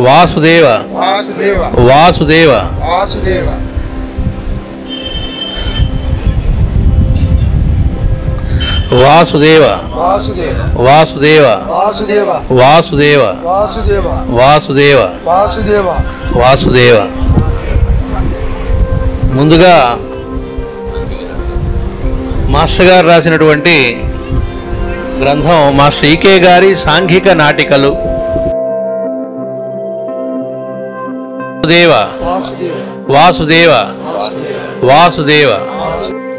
వాసుదేవ వాసుదేవ వాసుదేవ వాసుదేవ వాసుదేవ వాసుదేవ వాసుదేవ. ముందుగా మాస్టర్ గారు రాసినటువంటి గ్రంథం మాస్టర్ ఈకే గారి సాంఘిక నాటికలు. వాసుదేవ వాసుదేవ.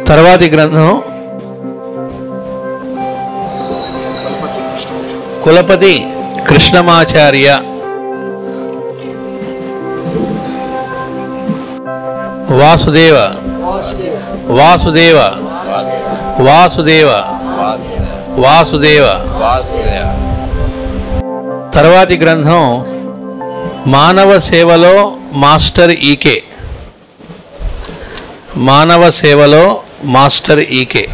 తర్వాతి గ్రంథం కులపతి కృష్ణమాచార్య. వాసుదేవ వాసుదేవ వాసుదేవ వాసుదేవ. తర్వాతి గ్రంథం మానవ సేవలో మాస్టర్ ఈకే. మానవ సేవలో మాస్టర్ ఈకే.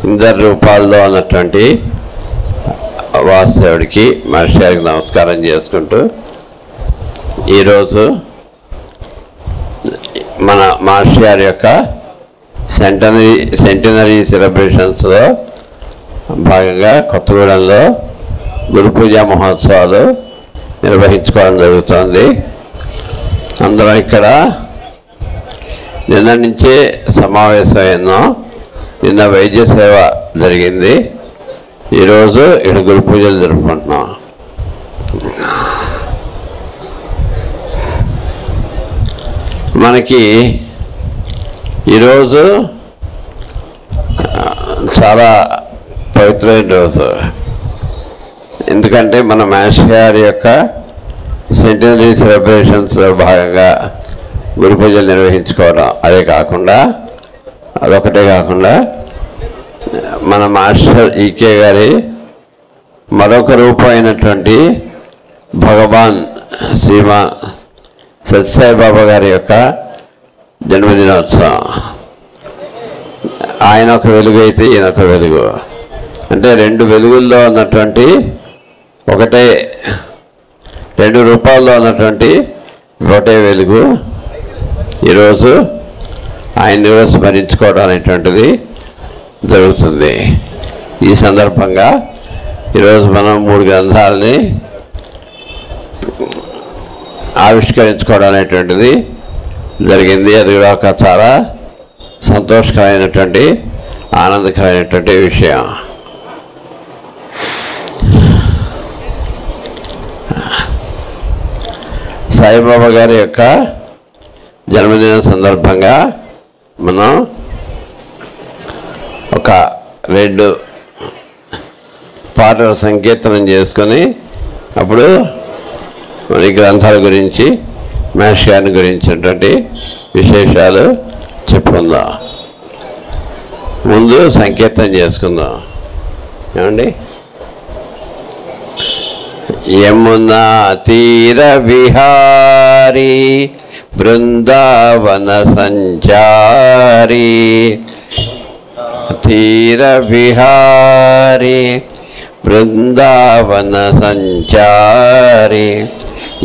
ఇందరి రూపాల్లో ఉన్నటువంటి వాసుదేవుడికి మాస్టర్ గారికి నమస్కారం చేసుకుంటూ, ఈరోజు మన మాస్టర్ గారి యొక్క సెంటనరీ సెలబ్రేషన్స్లో భాగంగా కొత్తగూడెంలో గురు పూజా మహోత్సవాలు నిర్వహించుకోవడం జరుగుతుంది. అందరం ఇక్కడ నిన్న నుంచే సమావేశమైనాం. నిన్న వైద్య సేవ జరిగింది. ఈరోజు ఇక్కడ గురు పూజలు జరుపుకుంటున్నాం. మనకి ఈరోజు చాలా పవిత్రమైన రోజు. ఎందుకంటే మన మాస్టర్ గారి యొక్క సెంటనరీ సెలబ్రేషన్స్లో భాగంగా గురు పూజలు నిర్వహించుకోవడం, అదొకటే కాకుండా మన మాస్టర్ ఈకే గారి మరొక రూపం అయినటువంటి భగవాన్ శ్రీమాన్ సత్యసాయిబాబా గారి యొక్క జన్మదినోత్సవం. ఆయన ఒక వెలుగు అయితే ఈయన ఒక వెలుగు. అంటే రెండు వెలుగుల్లో ఉన్నటువంటి ఒకటే, రెండు రూపాల్లో ఉన్నటువంటి ఒకటే వెలుగు. ఈరోజు ఆయన్ని కూడా స్మరించుకోవడం అనేటువంటిది జరుగుతుంది. ఈ సందర్భంగా ఈరోజు మనం 3 గ్రంథాలని ఆవిష్కరించుకోవడం అనేటువంటిది జరిగింది. అది కూడా ఒక చాలా సంతోషకరమైనటువంటి ఆనందకరమైనటువంటి విషయం. సాయిబాబా గారి యొక్క జన్మదినం సందర్భంగా మనం ఒక 2 పాటలు సంకీర్తనం చేసుకొని అప్పుడు మన గ్రంథాల గురించి మాస్టర్ గారిని గురించినటువంటి విశేషాలు చెప్పుకుందాం. ముందు సంకీర్తనం చేసుకుందాం. ఏమండి? యమునా తీర విహారీ బృందావన సంచారీ తీర విహారీ బృందావన సంచారీ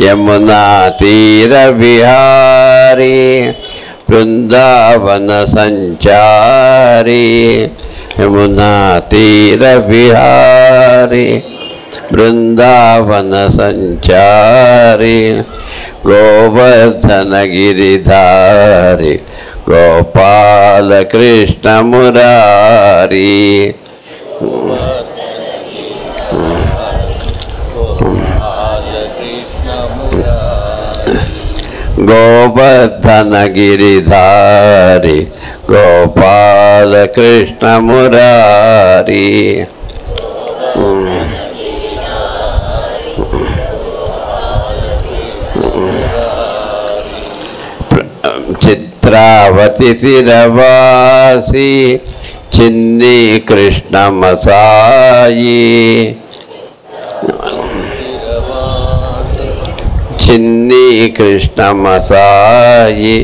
యమునా తీర విహారీ బృందావన సంచారీ యమునా తీర విహారీ బృందావన సంచారీ గోవర్ధన గిరిధారి గోపాల కృష్ణ మురారి గోవర్ధన గిరిధారి గోపాల కృష్ణ మురారి చిత్రావతి తిరవాసి చిన్ని కృష్ణ మసాయి చిన్ని కృష్ణమసాయి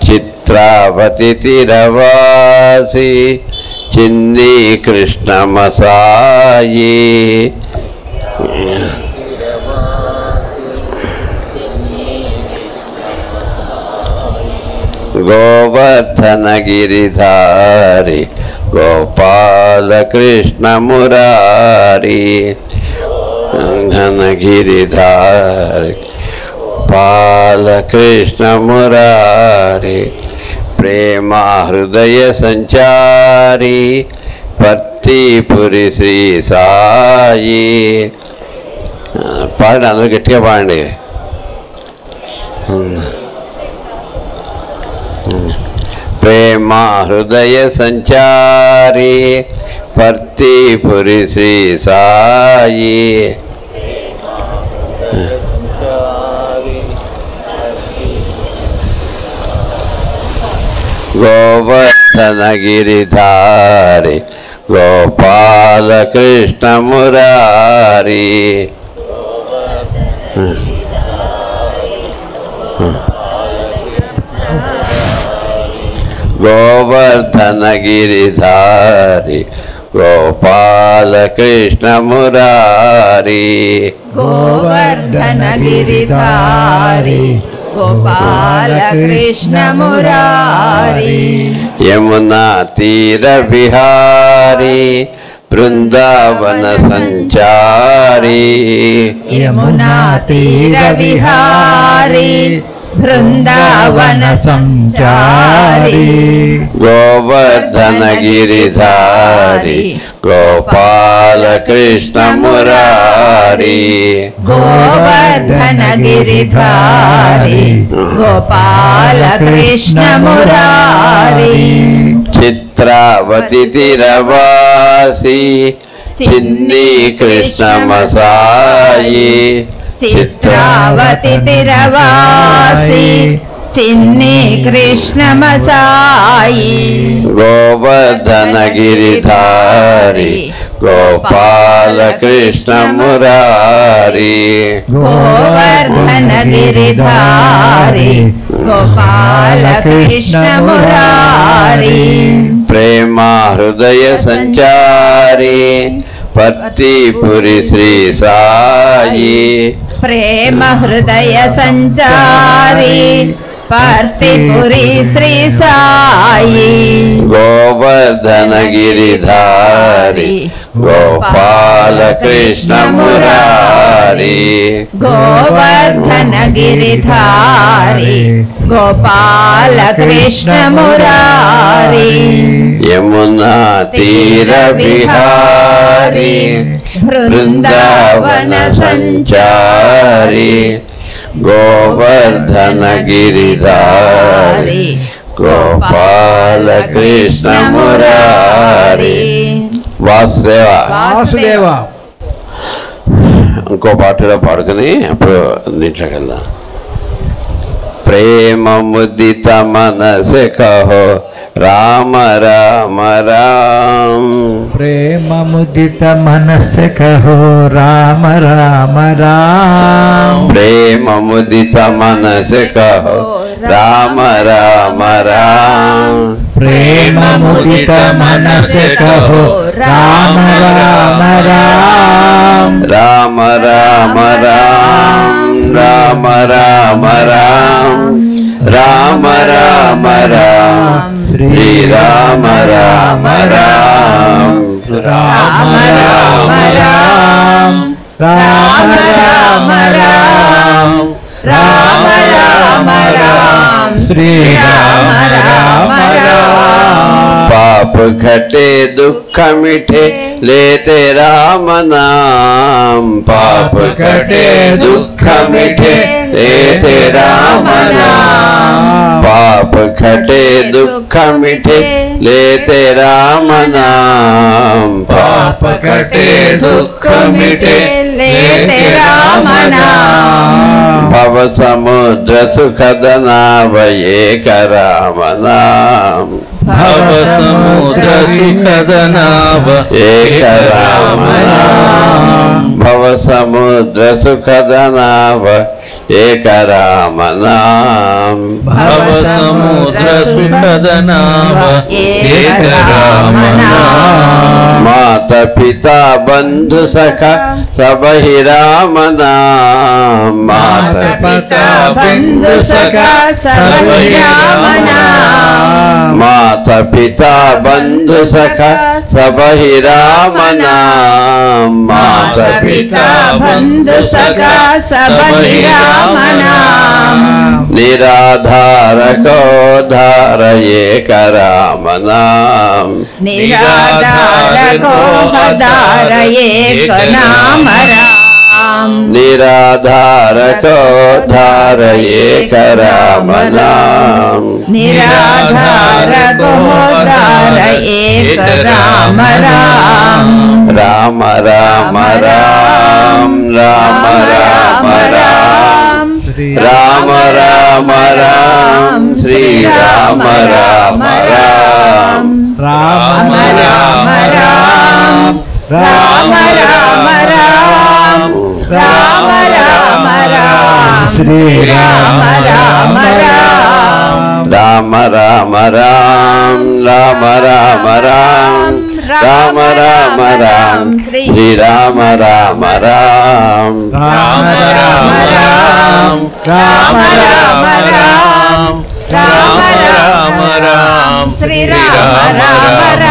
చిత్రావతి తిరవాసి చిన్ని కృష్ణమసాయి గోవర్ధన గిరిధారి గోపాల కృష్ణ మురారి ఘన గిరిధారి బాలకృష్ణ మురారి ప్రేమ హృదయ సంచారి పర్తిపురి శ్రీ సాయి. పాడండి, అందరూ గట్టిగా పాడండి. ప్రేమ హృదయ సంచారి పర్తిపురి శ్రీ సాయి. గోవర్ధన గిరిధారి గోపాల కృష్ణ మురారి గోవర్ధన గిరిధారి గోపాల కృష్ణ మురారి గోవర్ధన గిరిధారి గోపాల కృష్ణ మురారి యమునా తీర విహారి బృందావన సంచారి యమునా తీర విహారి బృందావన సంచారి గోవర్ధన గిరిధారి గోపాల కృష్ణ మురారి గోవర్ధన గిరిధారి గోపాల కృష్ణ మురారి చిత్రావతి తిరవాసి చిన్ని కృష్ణమసాయి చిత్రావతి తిరవాసి చిన్ని కృష్ణమసాయి గోవర్ధన గిరిధారి గోపాల కృష్ణ మురారి గోవర్ధన గిరిధారి గోపాల కృష్ణ మురారి ప్రేమ హృదయ సంచారి పర్తిపురి శ్రీ సాయి ప్రేమ హృదయ సంచారి పర్తిపురి శ్రీ సాయి గోవర్ధన గిరిధారి గోపాల కృష్ణ మురారి గోవర్ధన గిరిధారి గోపాల కృష్ణ మురారి యమునా తీర విహారి బృందావన సంచారి గోవర్ధన గిరిధారి గోపాల కృష్ణ మురారి. వాసుదేవ వాసుదేవ. ఇంకో పాటలో పాడుకుని అప్పుడు దీంట్లోకి వెళ్దాం. ప్రేమ ముదిత మనసే కహో రామ రామ రామ ప్రేమ ముదిత మనసే కహో రామ రామ రామ ప్రేమ ముదిత మనసే కహో రామ రామ రామ ప్రేమ ముదిత మనసే కహో రామ రామ రామ రామ రామ రామ రామ రామ రామ రామ రామ శ్రీ రామ రామ రామ రామ రామ రామ రామ రామ రామ రామ రామ రామ శ్రీ రామ రామ రామ पाप घटे दुख मिटे लेते राम नाम पाप घटे दुख मिटे लेते राम नाम पाप घटे दुख मिटे लेते राम नाम पाप घटे दुख मिटे लेते राम नाम भव समुद्र सुखद नाव एक राम नाम భవసముద్ర సుఖదనాభ ఏక రామ నామ భవసముద్ర సుఖదనాభ ఏక రామ నామ భవసముద్ర సుఖదనాభ ఏక రామ నామ మాత పితా బంధు సఖ సబహి రామ నామ మాత పితా బంధు సఖా సబహి రామ నామ మాత పితా బంధు సఖ సబహి రామ నామ మాత పితా బంధు సఖా సబహి రామ నామ నిరాధారకో ధార ఏక రామ నామ నిరాధారకో ధార ఏక నామ రామ నిరాధారకో ధార ఏక రామ నామ నిరాధారకో ధార ఏక రామ రామ రామ రామ రామ రామ రామ రామ రామ రామ రామ శ్రీ రామ రామ రామ రామ రామ రామ రామ రామ రామ రామ రామ రామ శ్రీ రామ రామ రామ రామ రామ రామ రామ రామ రామ రామ రామ రామ శ్రీ రామ రామ రామ రామ రామ రామ రామ రామ రామ రామ రామ రామ శ్రీ రామ రామ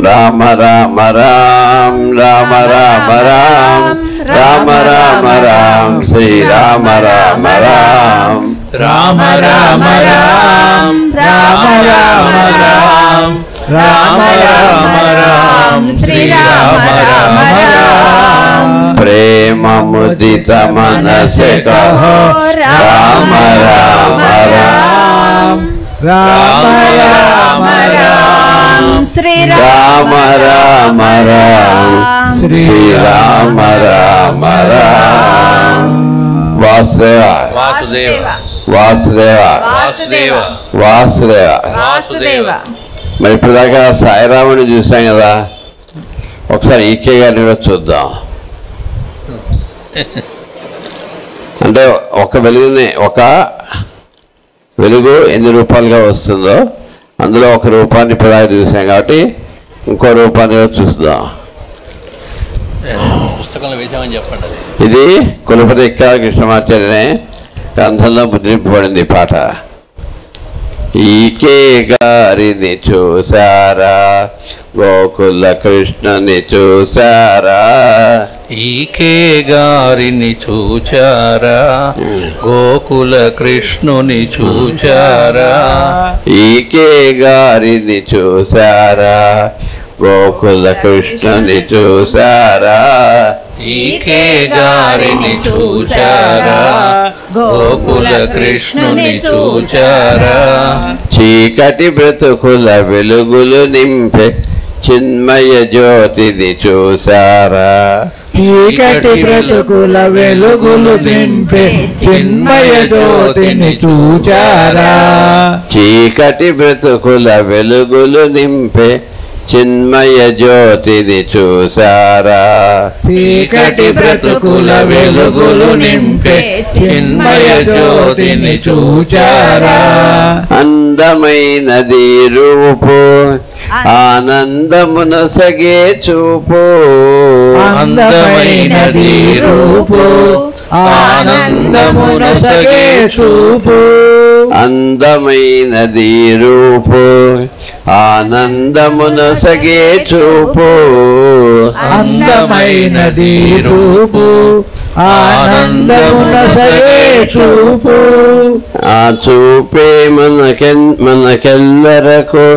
రామ రామ రామ రామ రామ రామ రామ రామ రామ రామ శ్రీ రామ రామ రామ రామ రామ రామ రామ రామ రామ రామ రామ రామ శ్రీ రామ రామ రామ ప్రేమ ముదిత మనసే కహో రామ రామ రామ రామ రామ రామ శ్రీ రామ రామ రామ శ్రీ రామ రామ రామ వాసుదేవ వాసుదేవ వాసుదేవ వాసుదేవ వాసుదేవ వాసుదేవ మరి ఇప్పుడు దాకా సాయిరాముని చూసాం కదా, ఒకసారి ఈకే గారిని కూడా చూద్దాం. అంటే ఒక వెలుగు ఎన్ని రూపాలుగా వస్తుందో అందులో ఒక రూపాన్ని ఇప్పుడు చూసాం కాబట్టి ఇంకో రూపాన్ని కూడా చూద్దాం. పుస్తకంలో వేసామని చెప్పండి. అది ఇది కులపతి ఎక్కా కృష్ణమాచార్యనే గ్రంథంలో ముద్రింపబడింది ఈ పాట. ఈకే గారిని చూసారా, గోకుల కృష్ణుని చూసారా, ఈకే గారిని చూచారా, గోకుల కృష్ణుని చూచారా, ఈకే గారిని చూసారా, గోకుల కృష్ణుని చూసారా, ఈకే గారిని చూచారా, గోకుల కృష్ణుని చూచారా, చీకటి బ్రతుకుల వెలుగులు నింపే చిన్మయ జ్యోతిని చూసారా, చీకటి బ్రతుకుల వెలుగులు నింపే చిన్మయ జ్యోతిని చూచారా, చీకటి బ్రతుకుల వెలుగులు నింపే చిన్మయ జ్యోతిని చూసారా, చీకటి బ్రతుకుల వెలుగులు నింపే చిన్మయ జ్యోతిని చూచారా, అందమైనది రూపు ఆనందమునొసగే చూపు, అందమైనది రూపు ఆనందమునొసగే చూపు, అందమైనది రూపు ఆనందమునొసగే చూపు, అందమైనది రూపు ఆనందమునొసగే చూపు, ఆ చూపే మనకెల్లరకు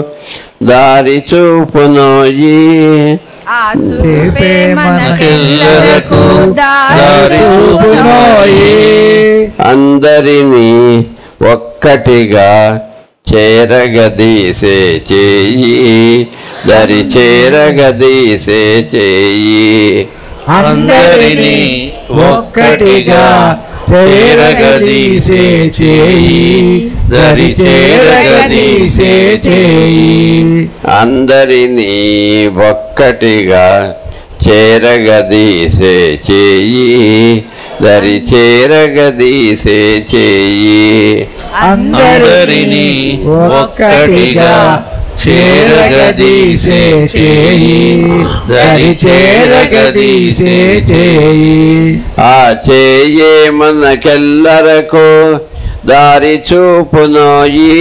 దారి చూపునోయి, ఆ చూపే మనకెల్లరకు దారి చూపునోయి, అందరినీ ఒక్కటిగా చేరగదీసే చేయి, దరి చేరగదీసే చేయి, అందరినీ ఒక్కటిగా చేరగదీసే చేయి, దరి చేరగదీసే చేయి. అందరినీ ఒక్కటిగా చేరగదీసే చేయి, దరి చేరగదీసే చేయి. అందరినీ ఒక్కటిగా చేరగదీసే చేయి, దరి చేరగదీసే చేయి. ఆ చేయే మనకెల్లరకు దారి చూపునోయి,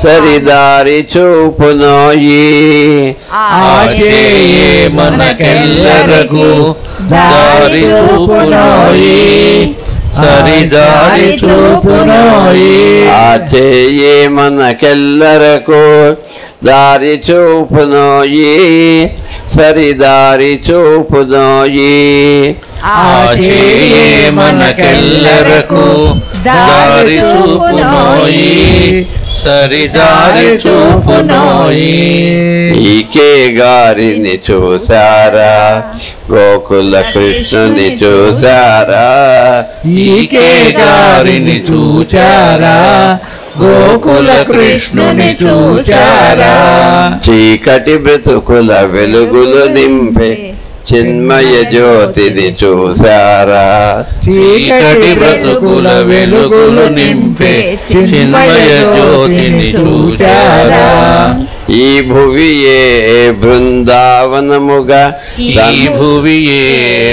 సరిదారి చూపునోయి. ఆచేయే మనకెల్లరకు దారి చూపునోయి, సరిదారి చూపునోయి. ఆచేయే మనకెల్లరకు దారి చూపునోయి, సరిదారి చూపునోయి. ఆచేయే మనకెల్లరకు దారి చూపునోయి, సరిదారి చూపునోయి. ఈకే గారిని చూసారా, గోకుల కృష్ణుని చూసారా. ఈకే గారిని చూచారా, గోకుల కృష్ణుని చూచారా. చీకటి బ్రతుకుల వెలుగులు నింపే చిన్మయ జ్యోతిని చూసారా. చీకటి బ్రతుకుల వెలుగులు నింపే చిన్మయ జ్యోతిని చూచారా. ఈ భువియే బృందావనముగా, ఈ భువియే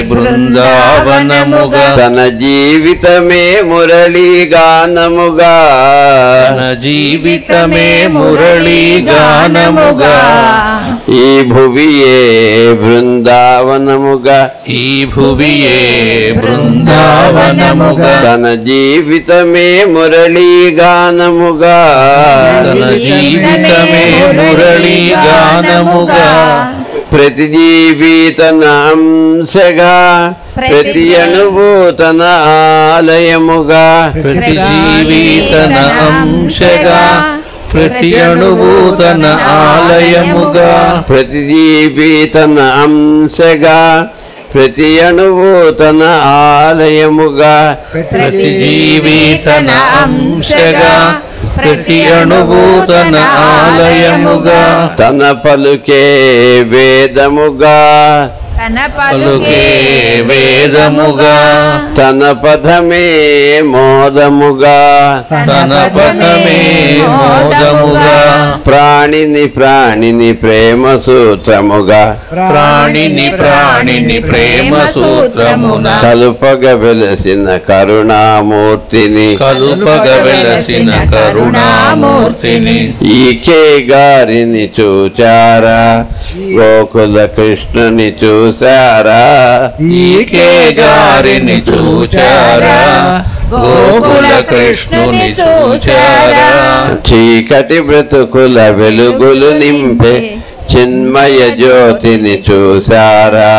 బృందావనముగా, తన జీవితమే మురళీగానముగా. తన జీవితమే మురళీగానముగా. ఈ భువియే బృందావనముగా, ఈ భువియే బృందావనముగా, తన జీవితమే మురళీగానముగా. తన జీవితమే మురళీగానముగా. ప్రతి జీవి తన అంశగా, ప్రతి అణువు తన ఆలయముగా. ప్రతి జీవి తన అంశగా, ప్రతి అణువు తన ఆలయముగా. ప్రతి జీవి తన అంశగా, ప్రతి అణువు తన ఆలయముగా. ప్రతి జీవి తన అంశగా, ప్రతి అణువు తన ఆలయముగా. తన పలుకే వేదముగా, తన పలుకే వేదముగా. తన పదమే మోదముగా. తన పదమే మోదముగా. ప్రాణిని ప్రాణిని ప్రేమ సూత్రముగా, ప్రాణిని ప్రాణిని ప్రేమ సూత్రమున కలుపగ వెలసిన కరుణామూర్తిని. కలుపగ వెలసిన కరుణామూర్తిని. ఈకే గారిని చూచారా, గోకుల కృష్ణుని చూసారా. ఈకే గారిని చూచారా, గోకుల కృష్ణుని చూచారా. చీకటి బ్రతుకుల వెలుగులు నింపే చిన్మయ జ్యోతిని చూసారా.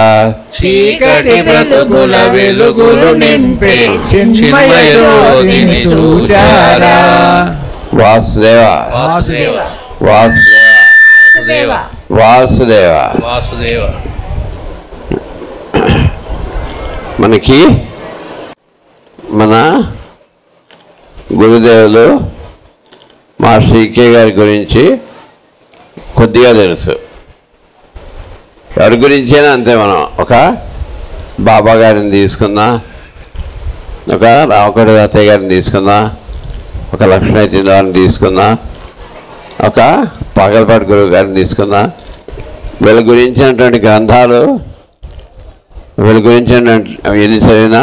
చీకటి బ్రతుకుల వెలుగులు నింపే చిన్మయ జ్యోతిని చూచారా. వాసుదేవ వాసుదేవ వాసుదేవ వాసుదేవ. వాసుదేవ. మనకి మన గురుదేవులు మాస్టర్ ఈకే గారి గురించి కొద్దిగా తెలుసు. ఎవరి గురించైనా అంతే. మనం ఒక బాబా గారిని తీసుకున్నా, ఒక రామకోటి తాతయ్య గారిని తీసుకున్నా, ఒక లక్ష్మీ వారిని తీసుకున్నా, ఒక పగలపాటి గురువు గారిని తీసుకున్నా, వీళ్ళ గురించినటువంటి గ్రంథాలు, వీళ్ళ గురించి ఎన్ని చదివినా,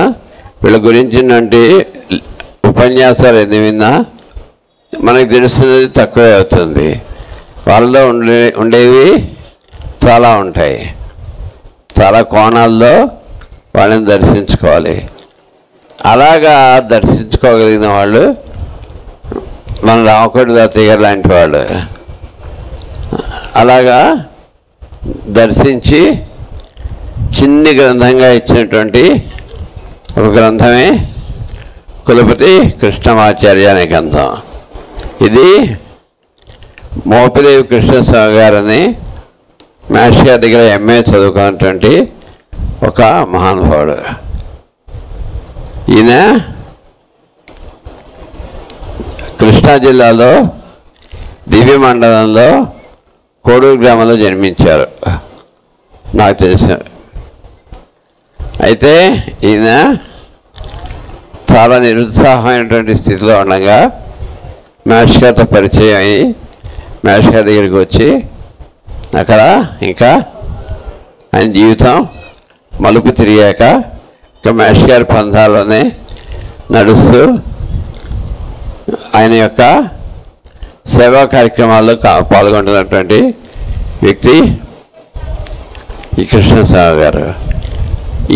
వీళ్ళ గురించినటువంటి ఉపన్యాసాలు ఎన్ని విన్నా మనకు తెలుస్తున్నది తక్కువే అవుతుంది. వాళ్ళలో ఉండేవి చాలా ఉంటాయి. చాలా కోణాల్లో వాళ్ళని దర్శించుకోవాలి. అలాగా దర్శించుకోగలిగిన వాళ్ళు మన రామకోటి తాతయ్య గారు లాంటి వాళ్ళు. అలాగా దర్శించి చిన్ని గ్రంథంగా ఇచ్చినటువంటి ఒక గ్రంథమే కులపతి కృష్ణమాచార్య అనే గ్రంథం. ఇది మోపిదేవి కృష్ణస్వామి గారని మాస్టర్ గారి దగ్గర ఎంఏ చదువుకున్నటువంటి ఒక మహానుభావుడు. ఈయన కృష్ణా జిల్లాలో దివ్య మండలంలో కోడూరు గ్రామంలో జన్మించారు నాకు తెలిసిన. అయితే ఈయన చాలా నిరుత్సాహమైనటువంటి స్థితిలో ఉండగా మాస్టర్ గారితో పరిచయం అయ్యి మాస్టర్ గారి దగ్గరికి వచ్చి అక్కడ ఇంకా ఆయన జీవితం మలుపు తిరిగాక ఇంకా మాస్టర్ గారి పంథాలోనే నడుస్తూ ఆయన యొక్క సేవా కార్యక్రమాల్లో పాల్గొంటున్నటువంటి వ్యక్తి ఈ కృష్ణస్వామి గారు.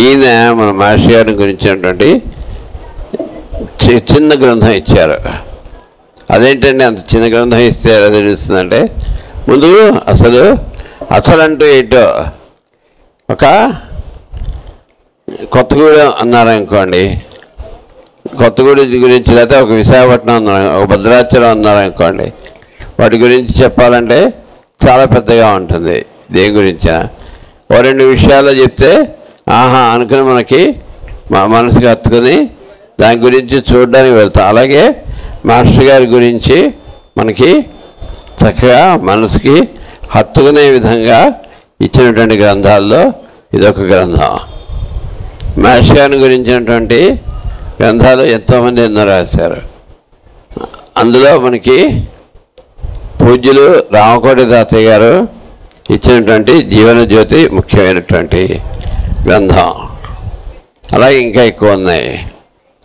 ఈయన మన మాస్టర్ గారిని గురించినటువంటి చిన్న గ్రంథం ఇచ్చారు. అదేంటంటే అంత చిన్న గ్రంథం ఇస్తే ఎలా తెలుస్తుందంటే, ముందు అసలంటూ ఏంటో ఒక కొత్తగూడెం అన్నారనుకోండి, కొత్తగూడెం గురించి, లేకపోతే ఒక విశాఖపట్నం అన్నారు, ఒక భద్రాచలం అన్నారనుకోండి, వాటి గురించి చెప్పాలంటే చాలా పెద్దగా ఉంటుంది. దేని గురించినా ఓ రెండు విషయాల్లో చెప్తే ఆహా అనుకుని మనకి మనసుకి హత్తుకుని దాని గురించి చూడడానికి వెళ్తాం. అలాగే మాస్టర్ గారి గురించి మనకి చక్కగా మనసుకి హత్తుకునే విధంగా ఇచ్చినటువంటి గ్రంథాల్లో ఇదొక గ్రంథం. మాస్టర్ గారిని గురించినటువంటి గ్రంథాలు ఎంతోమంది ఎన్నో రాశారు. అందులో మనకి పూజ్యులు రామకోటి తాతయ్య గారు ఇచ్చినటువంటి జీవన జ్యోతి ముఖ్యమైనటువంటి గ్రంథం. అలాగే ఇంకా ఎక్కువ ఉన్నాయి.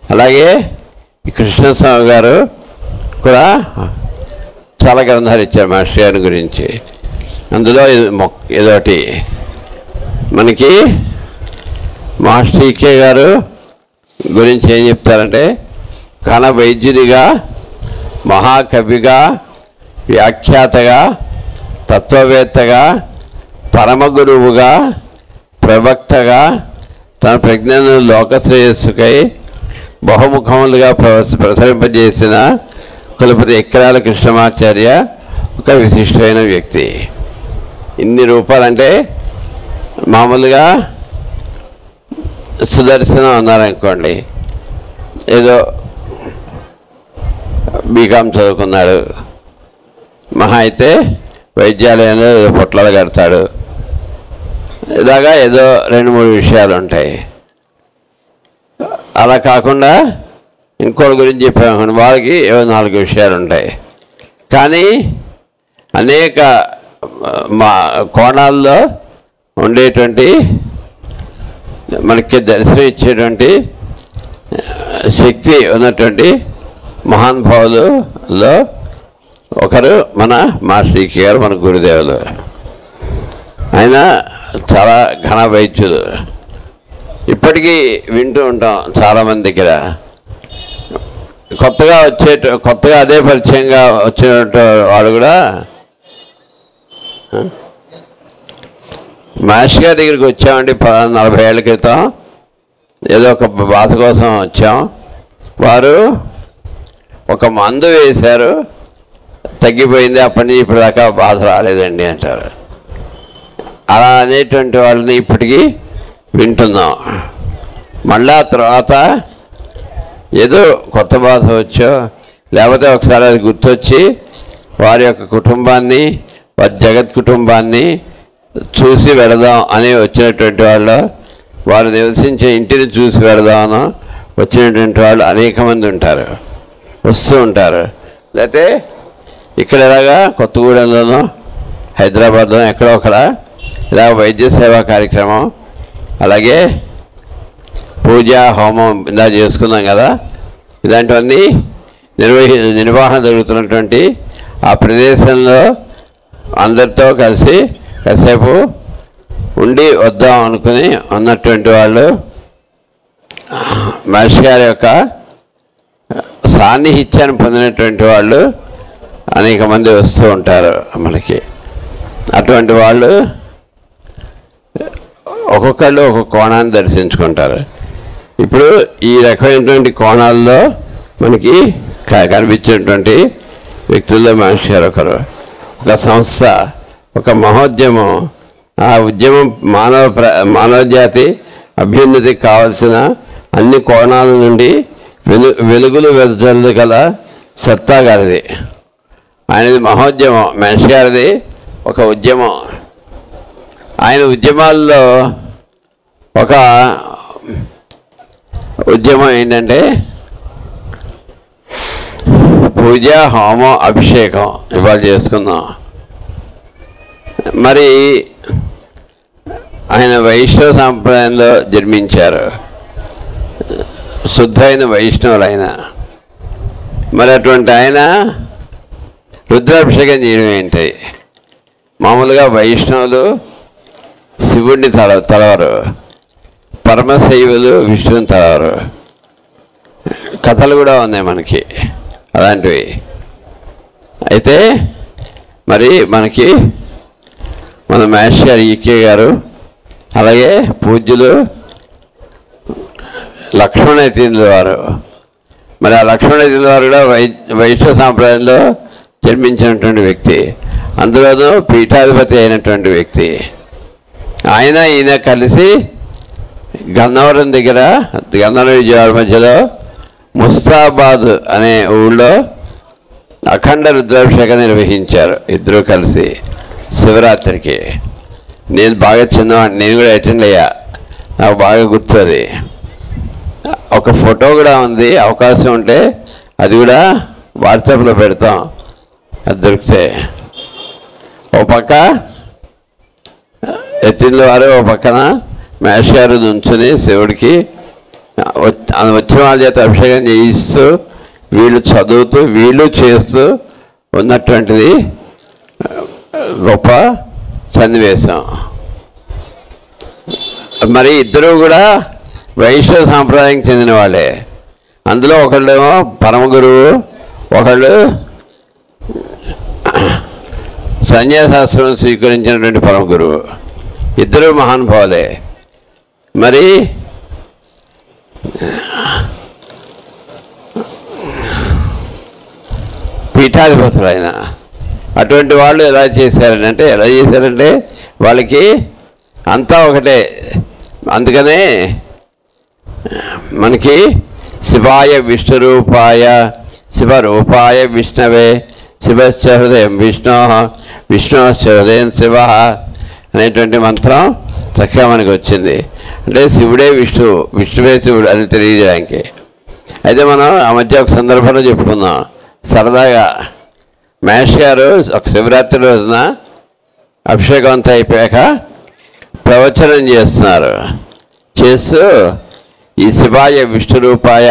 అలాగే ఈ కృష్ణస్వామి గారు కూడా చాలా గ్రంథాలు ఇచ్చారు మాస్టర్ గారి గురించి. అందులో ఏదోటి మనకి మాస్టర్ ఈకే గారు గురించి ఏం చెప్తారంటే, ఘన వైద్యుడిగా, మహాకవిగా, వ్యాఖ్యాతగా, తత్వవేత్తగా, పరమగురువుగా, ప్రవక్తగా, తన ప్రజ్ఞను లోకశ్రేయస్సుకై బహుముఖములుగా ప్రసరింపజేసిన కులపతి ఎక్కరాల కృష్ణమాచార్య ఒక విశిష్టమైన వ్యక్తి. ఇన్ని రూపాలంటే మామూలుగా సుదర్శనం అన్నారనుకోండి, ఏదో బీకామ్ చదువుకున్నాడు, మహా అయితే వైద్యాలయంలో ఏదో పొట్లాలు కడతాడు, ఇలాగా ఏదో రెండు మూడు విషయాలు ఉంటాయి. అలా కాకుండా ఇంకోటి గురించి చెప్పామనుకోండి, వాళ్ళకి ఏవో 4 విషయాలు ఉంటాయి. కానీ అనేక కోణాల్లో ఉండేటువంటి మనకి దర్శనం ఇచ్చేటువంటి శక్తి ఉన్నటువంటి మహానుభావులలో ఒకరు మన మాస్టర్ ఈకే గారు, మన గురుదేవులు. ఆయన చాలా ఘన వైద్యులు. ఇప్పటికీ వింటూ ఉంటాం చాలామంది దగ్గర. కొత్తగా అదే పరిచయంగా వచ్చిన వాళ్ళు కూడా మాస్టర్ గారి దగ్గరికి వచ్చామండి 40 ఏళ్ళ క్రితం, ఏదో ఒక బాధ కోసం వచ్చాం. వారు ఒక మందు వేశారు, తగ్గిపోయింది, అప్పటి నుంచి ఇప్పటిదాకా బాధ రాలేదండి అంటారు. అలా అనేటువంటి వాళ్ళని ఇప్పటికీ వింటున్నాం. మళ్ళా తర్వాత ఏదో కొత్త బాధ వచ్చో, లేకపోతే ఒకసారి అది గుర్తొచ్చి వారి యొక్క కుటుంబాన్ని, వారి జగత్ కుటుంబాన్ని చూసి వెళదాం అని వచ్చినటువంటి వాళ్ళు, వారు నివసించే ఇంటిని చూసి వెళదామనో వచ్చినటువంటి వాళ్ళు అనేక మంది ఉంటారు, వస్తూ ఉంటారు. లేకపోతే ఇక్కడ ఇలాగా కొత్తగూడెంలోనో హైదరాబాద్లో ఎక్కడో అక్కడ ఇలా వైద్య సేవా కార్యక్రమం, అలాగే పూజ హోమం ఇలా చేసుకున్నాం కదా, ఇలాంటివన్నీ నిర్వహణ జరుగుతున్నటువంటి ఆ ప్రదేశంలో అందరితో కలిసి కాసేపు ఉండి వద్దాం అనుకుని ఉన్నటువంటి వాళ్ళు మాస్టర్ గారి యొక్క సాన్నిహిత్యాన్ని పొందినటువంటి వాళ్ళు అనేక మంది వస్తూ ఉంటారు మనకి. అటువంటి వాళ్ళు ఒక్కొక్కళ్ళు ఒక్కొక్క కోణాన్ని దర్శించుకుంటారు. ఇప్పుడు ఈ రకమైనటువంటి కోణాల్లో మనకి కనిపించినటువంటి వ్యక్తుల్లో మాస్టర్ గారు ఒకరు. ఒక సంస్థ, ఒక మహోద్యమం, ఆ ఉద్యమం మానవ జాతి అభ్యున్నతికి కావలసిన అన్ని కోణాల నుండి వెలుగులు వెదజల్లు గల సత్తా గారిది. ఆయనది మహోద్యమం. మనిషి గారిది ఒక ఉద్యమం. ఆయన ఉద్యమాల్లో ఒక ఉద్యమం ఏంటంటే పూజ, హోమం, అభిషేకం ఇవాళ చేసుకుందాం. మరి ఆయన వైష్ణవ సాంప్రదాయంలో జన్మించారు. శుద్ధమైన వైష్ణవులు ఆయన. మరి అటువంటి ఆయన రుద్రాభిషేకం చేయడం ఏంటి? మామూలుగా వైష్ణవులు శివుడిని తలవరు, పరమశైవులు విష్ణువుని తలవరు. కథలు కూడా ఉన్నాయి మనకి అలాంటివి. అయితే మరి మనకి మన మాస్టర్ ఈకే గారు, అలాగే పూజ్యులు లక్ష్మణయతీంద్రుల వారు. మరి ఆ లక్ష్మణయతీంద్రుల వారు కూడా వైష్ణవ సాంప్రదాయంలో జన్మించినటువంటి వ్యక్తి, అందులోనూ పీఠాధిపతి అయినటువంటి వ్యక్తి. ఈయన కలిసి గన్నవరం దగ్గర, గన్నవరం విజయవాడ మధ్యలో ముస్తాబాద్ అనే ఊళ్ళో అఖండ రుద్రాభిషేకం నిర్వహించారు ఇద్దరు కలిసి శివరాత్రికి. నేను బాగా చిన్నవాడిని, నేను కూడా అటెండ్ అయ్యా, నాకు బాగా గుర్తుంది. ఒక ఫోటో కూడా ఉంది, అవకాశం ఉంటే అది కూడా వాట్సాప్లో పెడతాం, అది దొరికితే. ఓ పక్క ఎత్తిండ్ల వారు, ఓ పక్కన మేష గారు నుంచుని శివుడికి వచ్చిన వాళ్ళ చేత అభిషేకం చేయిస్తూ, వీళ్ళు చదువుతూ వీళ్ళు చేస్తూ ఉన్నటువంటిది గొప్ప సన్నివేశం. మరి ఇద్దరు కూడా వైష్ణవ సాంప్రదాయానికి చెందిన వాళ్ళే. అందులో ఒకళ్ళేమో పరమ గురువు, ఒకళ్ళు సన్యాసాశ్రమం స్వీకరించినటువంటి పరమ గురువు. ఇద్దరు మహానుభావులే. మరి పీఠాధిపతులు ఆయన. అటువంటి వాళ్ళు ఎలా చేశారంటే వాళ్ళకి అంతా ఒకటే. అందుకనే మనకి శివాయ విష్ణురూపాయ శివరూపాయ విష్ణవే శివశ్చ హృదయం విష్ణు విష్ణుశ్చ హృదయం శివ అనేటువంటి మంత్రం చక్కగా మనకి వచ్చింది. అంటే శివుడే విష్ణువు, విష్ణువే శివుడు అని తెలియజేయడానికి. అయితే మనం ఆ మధ్య ఒక సందర్భంలో చెప్పుకుందాం సరదాగా. మహేష్ గారు ఒక శివరాత్రి రోజున అభిషేకం అంతా అయిపోయాక ప్రవచనం చేస్తున్నారు. చేస్తూ ఈ శివాయ విష్ణురూపాయ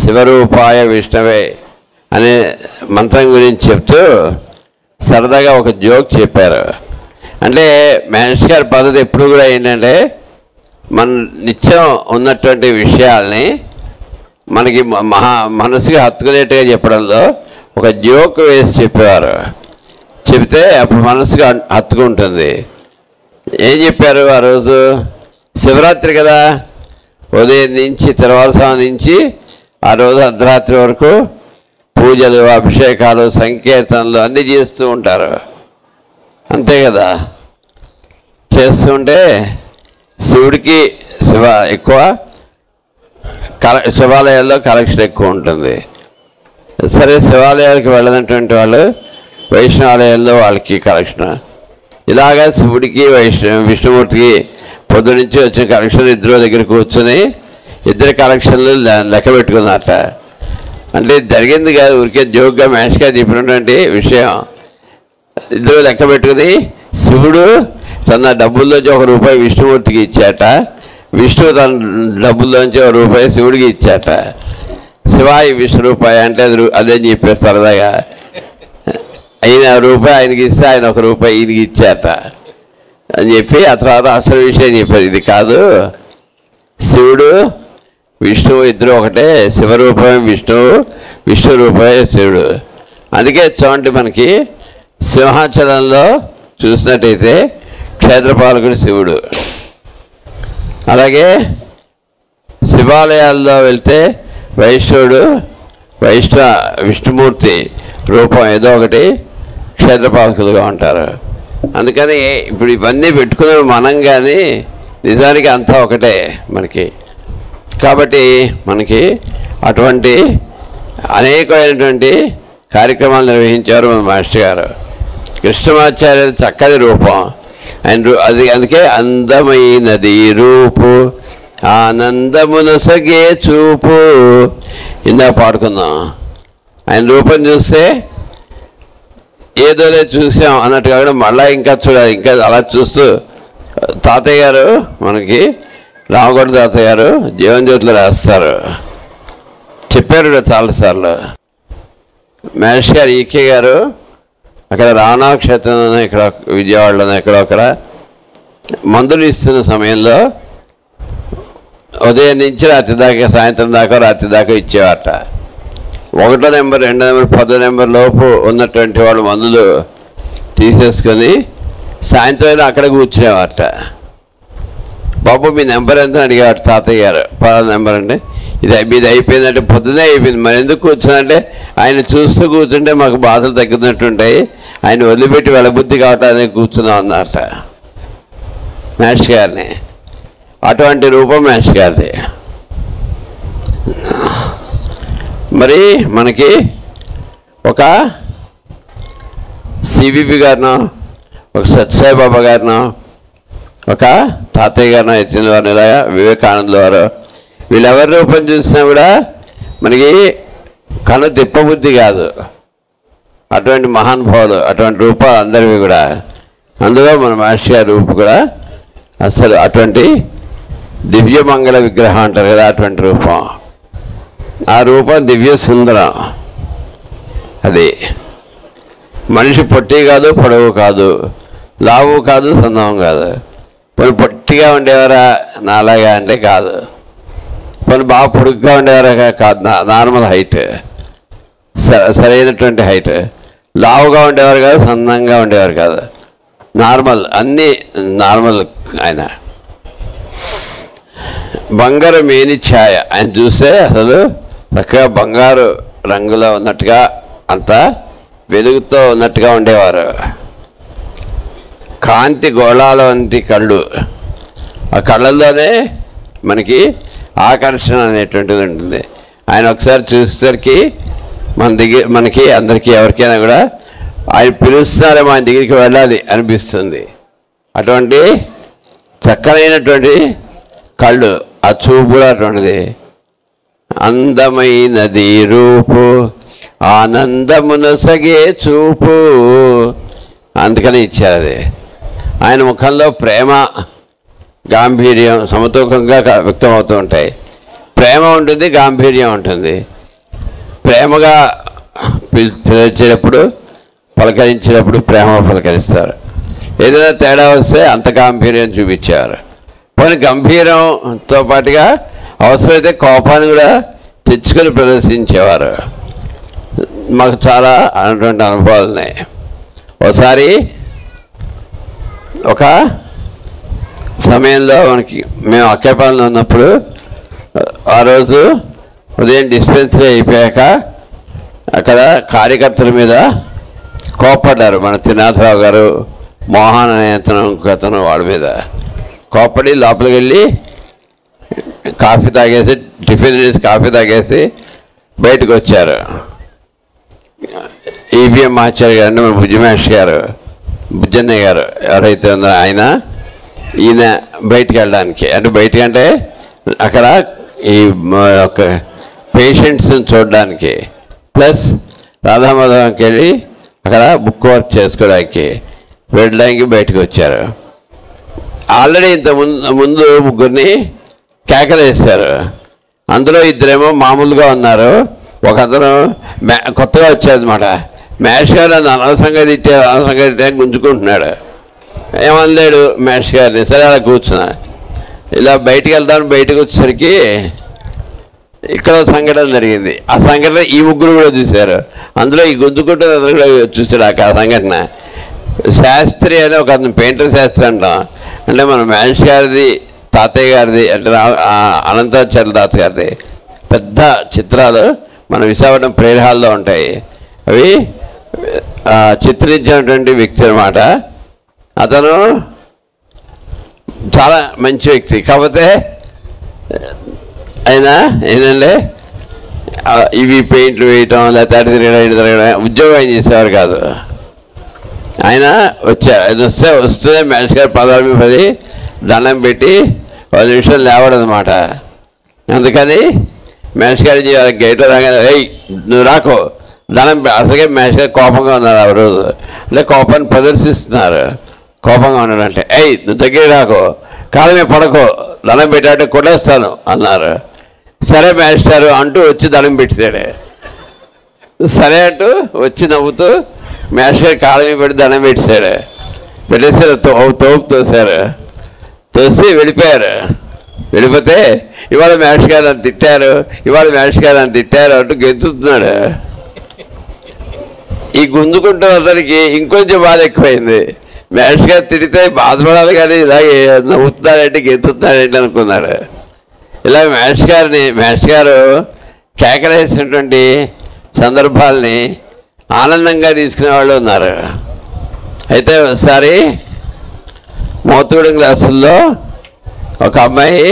శివరూపాయ విష్ణవే అనే మంత్రం గురించి చెప్తూ సరదాగా ఒక జోక్ చెప్పారు. అంటే మహేష్ గారి పద్ధతి ఎప్పుడు కూడా ఏంటంటే మన నిత్యం ఉన్నటువంటి విషయాల్ని మనకి మనసుకి హత్తుకునేట్టుగా చెప్పడంలో ఒక జోక్ వేసి చెప్పేవారు. చెప్తే అప్పుడు మనసుకి హత్తుకుంటుంది. ఏం చెప్పారు ఆ రోజు? శివరాత్రి కదా, ఉదయం నుంచి తెల్లవారుజాము నుంచి ఆ రోజు అర్ధరాత్రి వరకు పూజలు, అభిషేకాలు, సంకీర్తనలు అన్నీ చేస్తూ ఉంటారు, అంతే కదా. చేస్తుంటే శివుడికి ఎక్కువ శివాలయాల్లో కలెక్షన్ ఎక్కువ ఉంటుంది. సరే, శివాలయాలకు వెళ్ళినటువంటి వాళ్ళు వైష్ణవాలయాల్లో వాళ్ళకి కలెక్షన్. ఇలాగా శివుడికి విష్ణుమూర్తికి పొద్దు నుంచి వచ్చిన కలెక్షన్ ఇద్దరు దగ్గర కూర్చొని ఇద్దరు కలెక్షన్లు లెక్క పెట్టుకున్నట్ట. అంటే జరిగింది కాదు, ఊరికే జోక్గా మేషగా చెప్పినటువంటి విషయం. ఇద్దరు లెక్క పెట్టుకుని శివుడు తన డబ్బుల్లోంచి ₹1 విష్ణుమూర్తికి ఇచ్చాట, విష్ణువు తన డబ్బుల్లోంచి ₹1 శివుడికి ఇచ్చాట. శివాయి విష్ణురూపాయ అంటే అదే చెప్పారు సరదాగా. ఆయన ₹1 ఆయనకి ఇస్తే ఆయన ₹1 ఈయనకి ఇచ్చాట అని చెప్పి ఆ తర్వాత అసలు విషయం చెప్పారు. ఇది కాదు, శివుడు విష్ణువు ఇద్దరు ఒకటే, శివరూపమే విష్ణువు, విష్ణు రూపమే శివుడు. అందుకే చూడండి, మనకి సింహాచలంలో చూసినట్టయితే క్షేత్రపాలకుడు శివుడు. అలాగే శివాలయాల్లో వెళ్తే విష్ణుమూర్తి రూపం ఏదో ఒకటి క్షేత్రపాలకులుగా ఉంటారు. అందుకని ఇప్పుడు ఇవన్నీ పెట్టుకునే మనం కానీ నిజానికి అంతా ఒకటే మనకి. కాబట్టి మనకి అటువంటి అనేకమైనటువంటి కార్యక్రమాలు నిర్వహించారు మన మాస్టర్ గారు. కృష్ణమాచార్య చక్కని రూపం ఆయన, అది అందుకే అందమైనది రూపు ఆనందమునసగే చూపు ఇందా పాడుకుందాం. ఆయన రూపం చూస్తే ఏదోలే చూసాం అన్నట్టుగా కూడా మళ్ళీ ఇంకా చూడాలి, ఇంకా అలా చూస్తూ తాతయ్య గారు మనకి రామగౌడ తాతయ్య గారు జీవనజ్యోతిలో రాస్తారు, చెప్పారు చాలాసార్లు. మహేష్ గారు ఈకే గారు అక్కడ రావణాక్షేత్రంలోనే, ఇక్కడ విజయవాడలోనే ఎక్కడో అక్కడ మందులు ఇస్తున్న సమయంలో ఉదయం నుంచి రాత్రి దాకా, సాయంత్రం దాకా రాత్రి దాకా ఇచ్చేవారట. 1వ నెంబర్ 2వ నెంబర్ 10వ నెంబర్ లోపు ఉన్నటువంటి వాళ్ళు మందులు తీసేసుకొని సాయంత్రం అయినా అక్కడ కూర్చునేవారట. బాబు మీ నెంబర్ ఎంత అడిగేవారు తాతయ్య గారు. 10వ నెంబర్ అండి. మీది అయిపోయిందంటే పొద్దునే అయిపోయింది, మరి ఎందుకు కూర్చున్నంటే ఆయన చూస్తూ కూర్చుంటే మాకు బాధలు తగ్గుతున్నట్టుంటాయి, ఆయన వదిలిపెట్టి వెళ్ళబుద్ధి కావటానికి కూర్చున్నాం అన్నారట మహేష్ గారిని. అటువంటి రూపం మహేష్ గారిది. మరి మనకి ఒక సిబిపి గారినో, ఒక సత్యసాయిబాబా గారినో, ఒక తాతయ్య గారినో ఎత్తిన వారిని, ఇలా వివేకానంద వారు, వీళ్ళెవరి రూపం చూసినా కూడా మనకి కను తిప్పబుద్ధి కాదు. అటువంటి మహానుభావులు, అటువంటి రూపాలు అందరివి కూడా. అందులో మన మహర్షి గారి రూపు కూడా అసలు అటువంటి దివ్యమంగళ విగ్రహం అంటారు కదా, అటువంటి రూపం. ఆ రూపం దివ్య సుందరం. అది మనిషి పొట్టి కాదు, పొడవు కాదు, లావు కాదు, సన్నం కాదు. కొన్ని పొట్టిగా ఉండేవారా నాలాగా అంటే కాదు, కొన్ని బాగా పొడుగ్గా ఉండేవారా కాదు, నార్మల్ హైట్, సరైనటువంటి హైట్. లావుగా ఉండేవారు కాదు, సన్నంగా ఉండేవారు కాదు, నార్మల్, అన్నీ నార్మల్. ఆయన బంగారు మేని ఛాయ, ఆయన చూస్తే అసలు చక్కగా బంగారు రంగులో ఉన్నట్టుగా, అంత వెలుగుతో ఉన్నట్టుగా ఉండేవారు. కాంతి గోళాల వంటి కళ్ళు, ఆ కళ్ళల్లోనే మనకి ఆకర్షణ అనేటువంటిది ఉంటుంది. ఆయన ఒకసారి చూసేసరికి మనకి అందరికీ ఎవరికైనా కూడా ఆయన పిలుస్తున్నారేమో, ఆయన దగ్గరికి వెళ్ళాలి అనిపిస్తుంది. అటువంటి చక్కనైనటువంటి కళ్ళు, ఆ చూపు కూడా అటువంటిది. అందమైనది రూపు ఆనందమునసగే చూపు, అందుకని ఇచ్చారు అది. ఆయన ముఖంలో ప్రేమ, గాంభీర్యం సమతూకంగా వ్యక్తమవుతూ ఉంటాయి. ప్రేమ ఉంటుంది, గాంభీర్యం ఉంటుంది. ప్రేమగా పిలిచేటప్పుడు, పలకరించేటప్పుడు ప్రేమ పలకరిస్తారు. ఏదైనా తేడా వస్తే అంత గాంభీర్యం చూపించారు. పోనీ గంభీరంతో పాటుగా అవసరమైతే కోపాన్ని కూడా తెచ్చుకొని ప్రదర్శించేవారు. మాకు చాలా అటువంటి అనుభవాలు ఉన్నాయి. ఒకసారి ఒక సమయంలో మేము అక్కేపాలెంలో ఉన్నప్పుడు, ఆ రోజు ఉదయం డిస్పెన్సరీ అయిపోయాక అక్కడ కార్యకర్తల మీద కోప్పడ్డారు. మన త్రినాథరావు గారు, మోహన్ అనే అతను వాడి మీద కోప్పడి లోపలికి వెళ్ళి కాఫీ తాగేసి, టిఫిన్ చేసి కాఫీ తాగేసి బయటకు వచ్చారు. ఈవీఎం ఆచార్య గారు అంటే మన బుజ్జిమేష్ గారు, బుజ్జన్నయ్య గారు ఎవరైతే ఉన్నారో ఆయన, ఈయన బయటికి వెళ్ళడానికి, అంటే బయటికి అంటే అక్కడ ఈ ఒక పేషెంట్స్ని చూడడానికి, ప్లస్ రాధామాధవంకి వెళ్ళి అక్కడ బుక్ వర్క్ చేసుకోవడానికి వెళ్ళడానికి బయటకు వచ్చారు. ఆల్రెడీ ఇంత ముందు ముగ్గురిని కేకలేశారు. అందులో ఇద్దరేమో మామూలుగా ఉన్నారు, ఒక అతను కొత్తగా వచ్చారనమాట. మహేష్ గారు నన్ను అనవసరంగా తిట్టే గుంజుకుంటున్నాడు. ఏమనలేడు మహేష్ గారిని. సరే అలా కూర్చున్నా. ఇలా బయటికి వెళ్తాను, బయటకు వచ్చేసరికి ఇక్కడ సంఘటన జరిగింది. ఆ సంఘటన ఈ ముగ్గురు కూడా చూశారు. అందులో ఈ గుంజుకుంటున్న అతను కూడా చూశాడు ఆ సంఘటన. శాస్త్రి అని ఒక అతను, పెయింటర్ శాస్త్రి అంటాం, అంటే మన మహేష్ గారిది, తాతయ్య గారిది, అంటే అనంతాచార్య తాతయ్య గారిది పెద్ద చిత్రాలు మన విశాఖపట్నం ప్రేయర్ హాల్లో ఉంటాయి. అవి చిత్రించినటువంటి వ్యక్తి అన్నమాట. అతను చాలా మంచి వ్యక్తి. కాకపోతే ఆయన ఏంటంటే ఇవి పెయింట్లు వేయటం లేకపోతే అటు తిరగడం ఇటు తిరగడం ఉద్యోగం ఆయన చేసేవారు కాదు. ఆయన వచ్చారు, ఆయన వస్తే మేనేజ్ గారు పదాల మీద పడి దండం పెట్టి 10 నిమిషాలు లేవడనమాట. అందుకని మేనేజ్ గారు గేట్లో రాగానే ఏయ్ నువ్వు రాకో దండం. అసలుగే మేనేజ్ గారు కోపంగా ఉన్నారు ఆ రోజు. అంటే కోపాన్ని ప్రదర్శిస్తున్నారు. కోపంగా ఉన్నాడంటే ఏయ్ నువ్వు దగ్గర రాకో, కాళ్ళ మీద పడకో, దండం పెట్టాలంటే కొట్టేస్తాను అన్నారు. సరే మేస్టారు అంటూ వచ్చి దండం పెట్టాడు. సరే అంటూ వచ్చి నవ్వుతూ మేస్టర్ కాళ్ళ మీద పెట్టి దండం పెట్టాడు. పెట్టేసారు, తోపు తోసారు. తోసి వెళ్ళిపోయారు. వెళ్ళిపోతే ఇవాళ మేస్టర్ గారు అని తిట్టారు, ఇవాళ మేస్టర్ గారు అని తిట్టారు అంటూ గెంతుతున్నాడు. ఈ గుంజుకుంటూ అతనికి ఇంకొంచెం బాధ ఎక్కువైంది. మేస్టర్ గారు తిడితే బాధపడాలి కానీ ఇలాగే నవ్వుతున్నాడంటే గెంతుతున్నాడంటే అనుకున్నాడు. ఇలా మేస్టర్ గారు కేకలేసినటువంటి సందర్భాల్ని ఆనందంగా తీసుకునే వాళ్ళు ఉన్నారు. అయితే ఒకసారి మోతూడి క్లాసుల్లో ఒక అమ్మాయి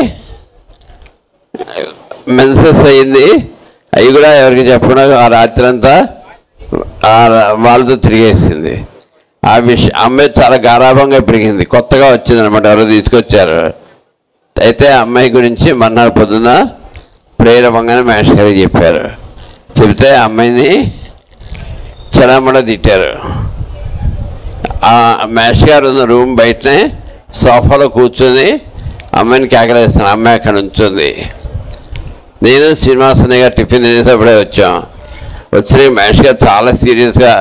మెన్సెస్ అయ్యింది. అవి కూడా ఎవరికి చెప్పకుండా ఆ రాత్రి అంతా వాళ్ళతో తిరిగేసింది. ఆ అమ్మాయి చాలా గారాభంగా పెరిగింది. కొత్తగా వచ్చిందనమాట, ఎవరో తీసుకొచ్చారు. అయితే ఆ అమ్మాయి గురించి మర్నాడు పొద్దున ప్రేయర్ అవ్వగానే మేస్టర్ గారికి చెప్పారు. చెబితే ఆ అమ్మాయిని చెడమడ తిట్టారు. ఆ మేస్టర్ గారు ఉన్న రూమ్ బయటనే సోఫాలో కూర్చొని అమ్మాయిని కేకలేస్తాను. అమ్మాయి అక్కడ ఉంచుంది. నేను శ్రీనివాసనయ్య గారు టిఫిన్ తినేసేప్పుడే వచ్చాం. వచ్చి మేస్టర్ గారు చాలా సీరియస్గా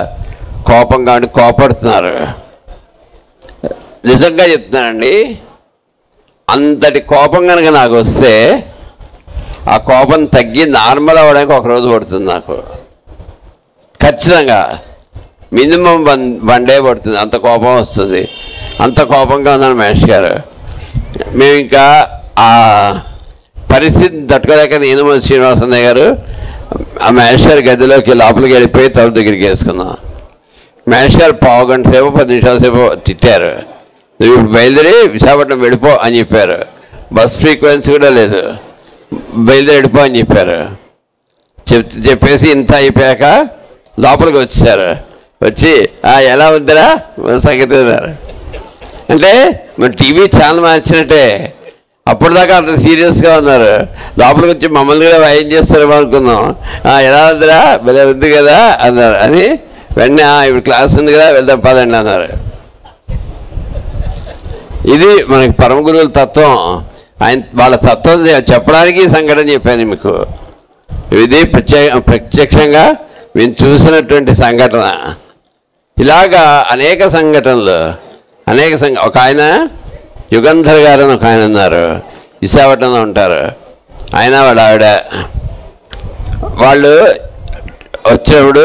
కోపంగా కోపడుతున్నారు. నిజంగా చెప్తున్నానండి, అంతటి కోపం కనుక నాకు వస్తే ఆ కోపం తగ్గి నార్మల్ అవ్వడానికి ఒకరోజు పడుతుంది నాకు ఖచ్చితంగా. మినిమం 1 డే పడుతుంది, అంత కోపం వస్తుంది. అంత కోపంగా ఉన్నాను మేస్టర్ గారు. మేము ఇంకా ఆ పరిస్థితిని తట్టుకోలేక నేను మన శ్రీనివాసన్నయ్య గారు ఆ మేస్టర్ గారి గదిలోకి లోపలికి వెళ్ళిపోయి తలుపు దగ్గరికి వేసుకున్నాం. మేస్టర్ గారు 15 గంట సేపు 10 నిమిషాల సేపు తిట్టారు. నువ్వు ఇప్పుడు బయలుదేరి విశాఖపట్నం వెళ్ళిపో అని చెప్పారు. బస్ ఫ్రీక్వెన్సీ కూడా లేదు, బయలుదేరి వెళ్ళిపో అని చెప్పారు. చెప్పేసి ఇంత అయిపోయాక లోపలికి వచ్చారు. వచ్చి ఎలా ఉందిరా సంగతి అన్నారు. అంటే మన టీవీ ఛానల్ మార్చినట్టే. అప్పటిదాకా అంత సీరియస్గా ఉన్నారు. లోపలికి వచ్చి మమ్మల్ని కూడా ఏం చేస్తారేమో అనుకున్నాం. ఎలా ఉందిరా భలే ఉంది కదా అన్నారు. అని వెంటనే ఇప్పుడు క్లాస్ ఉంది కదా వెళ్దాం పదండి అన్నారు. ఇది మనకి పరమ గురువుల తత్వం. ఆయన వాళ్ళ తత్వం చెప్పడానికి సంఘటన చెప్పాను మీకు. ఇది ప్రత్యక్షంగా మేము చూసినటువంటి సంఘటన. ఇలాగా అనేక సంఘటనలు ఒక ఆయన యుగంధర్ గారు అని ఒక ఆయన ఉన్నారు, విశాఖపట్నంలో ఉంటారు. ఆయన వాళ్ళ ఆవిడ వాళ్ళు వచ్చినప్పుడు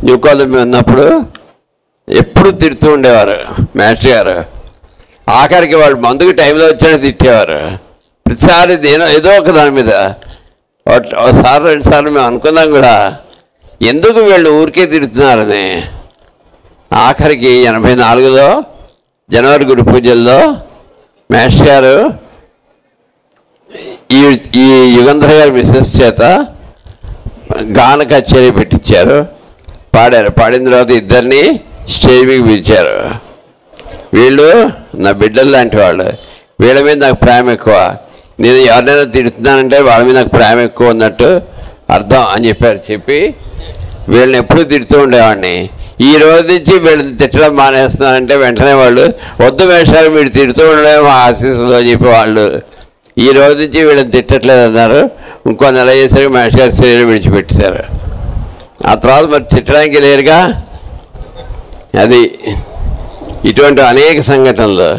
న్యూ కాలనీ ఉన్నప్పుడు ఎప్పుడు తిడుతూ ఉండేవారు మేస్టర్ గారు. ఆఖరికి వాళ్ళు మందుకు టైంలో వచ్చాడో తిట్టేవారు. ప్రతిసారి ఏదో ఒక దాని మీద ఒకసారి 2 సార్లు మేము అనుకున్నాం కూడా ఎందుకు వీళ్ళు ఊరికే తిడుతున్నారని. ఆఖరికి 84లో జనవరి గురు పూజల్లో మేస్టర్ గారు ఈ యుగంధర్ గారి మిస్సెస్ చేత గాన కచేరీ పెట్టించారు. పాడారు. పాడిన తర్వాత ఇద్దరిని స్టేజ్ మీద పిలిచారు. వీళ్ళు నా బిడ్డలు లాంటి వాళ్ళు, వీళ్ళ మీద నాకు ప్రేమ ఎక్కువ, నేను ఎవరినైనా తిడుతున్నానంటే వాళ్ళ మీద నాకు ప్రేమ ఎక్కువ ఉన్నట్టు అర్థం అని చెప్పారు. చెప్పి వీళ్ళని ఎప్పుడు తిడుతూ ఉండేవాడిని. ఈ రోజు నుంచి వీళ్ళని తిట్టడం మానేస్తున్నానంటే వెంటనే వాళ్ళు వద్దు మేస్టర్ మీరు తిడుతూ ఉండడం మా ఆశీస్సులు అని చెప్పి వాళ్ళు ఈ రోజు నుంచి వీళ్ళని తిట్టట్లేదు అన్నారు. ఇంకో నెల చేసరికి మేస్టర్ గారు శరీరం విడిచిపెట్టేశారు. ఆ తర్వాత మరి తిట్టడానికి లేరుగా. అది ఇటువంటి అనేక సంఘటనలు.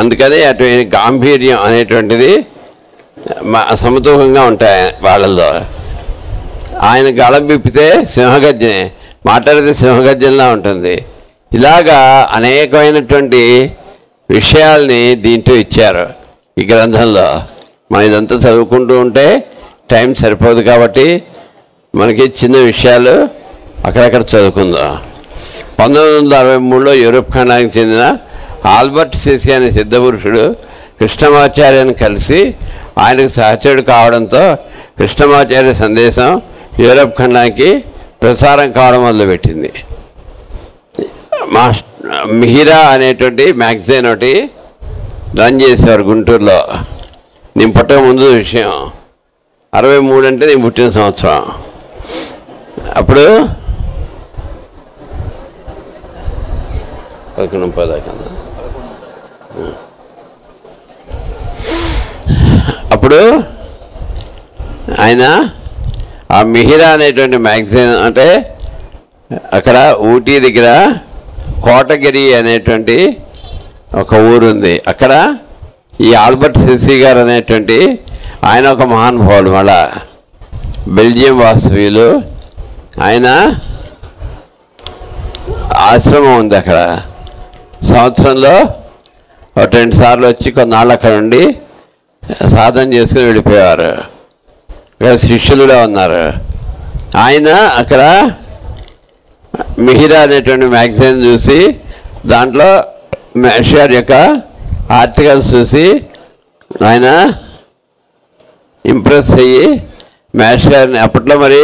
అందుకని అటువంటి గాంభీర్యం అనేటువంటిది సమతూకంగా ఉంటాయి వాళ్ళల్లో. ఆయన గళం విప్పితే సింహగర్జనే, మాట్లాడితే సింహగర్జనలా ఉంటుంది. ఇలాగా అనేకమైనటువంటి విషయాల్ని దీంట్లో ఇచ్చారు ఈ గ్రంథంలో. మనం ఇదంతా చదువుకుంటూ ఉంటే టైం సరిపోదు కాబట్టి మనకి చిన్న విషయాలు అక్కడక్కడ చదువుకుందాం. 1963లో యూరోప్ ఖండానికి చెందిన ఆల్బర్ట్ సెసి అనే సిద్ధపురుషుడు కృష్ణమాచార్యని కలిసి ఆయనకు సహచరుడు కావడంతో కృష్ణమాచార్య సందేశం యూరప్ ఖండానికి ప్రసారం కావడం మొదలుపెట్టింది. మిహిరా అనేటువంటి మ్యాగజైన్ ఒకటి రన్ చేసేవారు గుంటూరులో. నేను పుట్టక ముందు విషయం, 63 అంటే నేను పుట్టిన సంవత్సరం. అప్పుడు 11:30 కన్నా అప్పుడు ఆయన ఆ మిహిరా అనేటువంటి మ్యాగజైన్ అంటే అక్కడ ఊటీ దగ్గర కోటగిరి అనేటువంటి ఒక ఊరుంది. అక్కడ ఈ ఆల్బర్ట్ సిసి గారు అనేటువంటి ఆయన ఒక మహానుభావుడు, మళ్ళా బెల్జియం వాస్తవ్యులు. ఆయన ఆశ్రమం ఉంది అక్కడ. సంవత్సరంలో 2 సార్లు వచ్చి కొన్నాళ్ళు అక్కడ ఉండి సాధన చేసుకుని వెళ్ళిపోయేవారు. ఇక్కడ శిష్యులు కూడా ఉన్నారు. ఆయన అక్కడ మిహిరా అనేటువంటి మ్యాగజైన్ చూసి దాంట్లో మేషర్ యొక్క ఆర్టికల్స్ చూసి ఆయన ఇంప్రెస్ అయ్యి మేషర్ని, అప్పట్లో మరి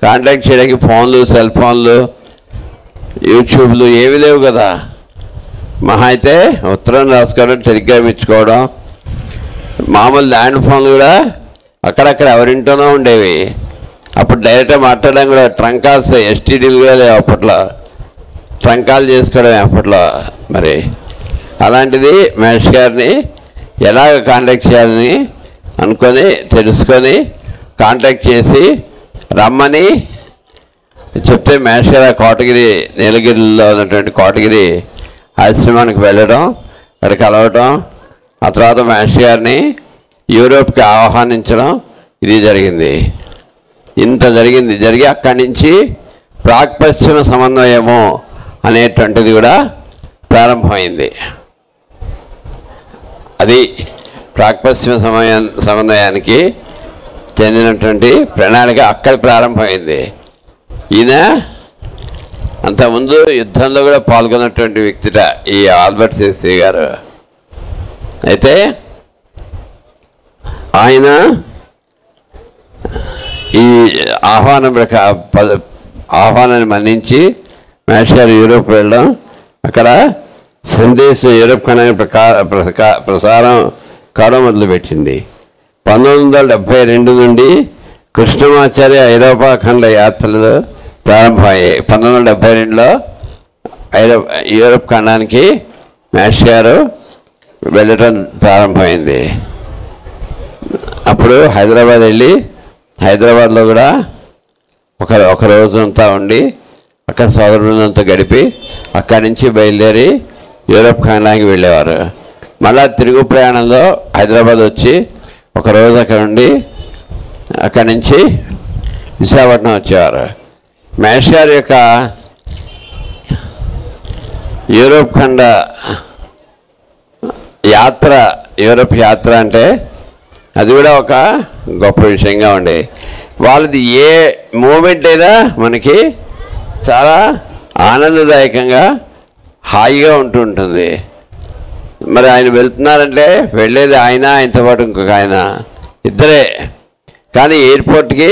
కాంటాక్ట్ చేయడానికి ఫోన్లు, సెల్ ఫోన్లు, యూట్యూబ్లు ఏవి లేవు కదా. మహా అయితే ఉత్తరం రాసుకోవడం, టెలిగ్రామ్ ఇచ్చుకోవడం, మామూలు ల్యాండ్ ఫోన్లు కూడా అక్కడక్కడ ఎవరింటోనో ఉండేవి. అప్పుడు డైరెక్ట్గా మాట్లాడడం కూడా ట్రంక్ కాల్స్, ఎస్టీడీలు కూడా లేవు అప్పట్లో. ట్రంక్ కాల్ చేసుకోవడం అప్పట్లో. మరి అలాంటిది మహేష్ గారిని ఎలాగ కాంటాక్ట్ చేయాలని అనుకొని తెలుసుకొని కాంటాక్ట్ చేసి రమ్మని చెప్తే మహేష్ గారు కోటగిరి, నీలగిరిలో ఉన్నటువంటి కోటగిరి ఆశ్రమానికి వెళ్ళడం, అక్కడ కలవటం, ఆ తర్వాత మహేష్ గారిని యూరోప్కి ఆహ్వానించడం, ఇది జరిగింది. ఇంత జరిగి అక్కడి నుంచి ప్రాక్ పశ్చిమ సమన్వయము అనేటువంటిది కూడా ప్రారంభమైంది. అది ప్రాక్ పశ్చిమ సమన్వయానికి చెందినటువంటి ప్రణాళిక అక్కడ ప్రారంభమైంది. ఈయన అంతకుముందు యుద్ధంలో కూడా పాల్గొన్నటువంటి వ్యక్తిట ఈ ఆల్బర్ట్ సిసి గారు. అయితే ఆయన ఈ ఆహ్వానాన్ని మన్నించి మహేష్ గారు యూరోప్ వెళ్ళడం, అక్కడ సందేశం యూరోప్ ఖండానికి ప్రసారం కావడం మొదలుపెట్టింది. 1972 నుండి కృష్ణమాచార్య ఐరోపా ఖండ యాత్రలు ప్రారంభమయ్యాయి. 1972లో యూరోప్ ఖండానికి మహేష్ గారు వెళ్ళటం ప్రారంభమైంది. అప్పుడు హైదరాబాద్ వెళ్ళి హైదరాబాద్లో కూడా ఒక రోజంతా ఉండి అక్కడ సోదర బృందంతో గడిపి అక్కడి నుంచి బయలుదేరి యూరోప్ ఖండానికి వెళ్ళేవారు. మళ్ళా తిరుగు ప్రయాణంలో హైదరాబాద్ వచ్చి ఒక రోజు అక్కడ ఉండి అక్కడి నుంచి విశాఖపట్నం వచ్చేవారు. మహేష్ గారి యొక్క యూరోప్ ఖండ యాత్ర, యూరోప్ యాత్ర అంటే అది కూడా ఒక గొప్ప విషయంగా ఉండే. వాళ్ళది ఏ మూమెంట్ అయినా మనకి చాలా ఆనందదాయకంగా హాయిగా ఉంటుంది. మరి ఆయన వెళ్తున్నారంటే వెళ్ళేది ఆయనతో పాటు ఇంకొక ఆయన, ఇద్దరే. కానీ ఎయిర్పోర్ట్కి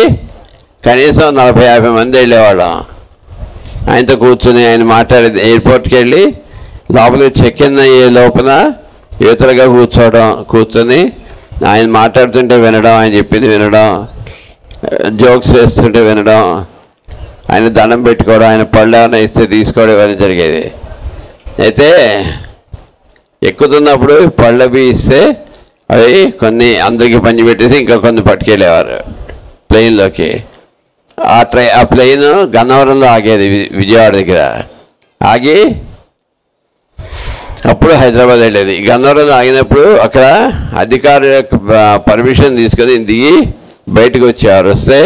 కనీసం 40-50 మంది వెళ్ళేవాళ్ళం. ఆయనతో కూర్చొని ఆయన మాట్లాడేది. ఎయిర్పోర్ట్కి వెళ్ళి లోపలికి చెక్ ఇన్ అయ్యే లోపల యువతలుగా కూర్చొని ఆయన మాట్లాడుతుంటే వినడం, ఆయన చెప్పింది వినడం, జోక్స్ వేస్తుంటే వినడం, ఆయన దండం పెట్టుకోవడం, ఆయన పళ్ళు ఏమైనా ఇస్తే తీసుకోవడం, ఇవన్నీ జరిగేది. అయితే ఎక్కుతున్నప్పుడు పళ్ళు అవి ఇస్తే అవి కొన్ని అందరికీ పంచి పెట్టేసి ఇంకా కొన్ని పట్టుకెళ్ళేవారు ప్లెయిన్లోకి. ఆ ప్లెయిన్ గన్నవరంలో ఆగేది, విజయవాడ దగ్గర ఆగి అప్పుడు హైదరాబాద్ వెళ్ళేది. గన్నవరంలో ఆగినప్పుడు అక్కడ అధికారుల యొక్క పర్మిషన్ తీసుకొని దిగి బయటకు వచ్చేవారు. వస్తే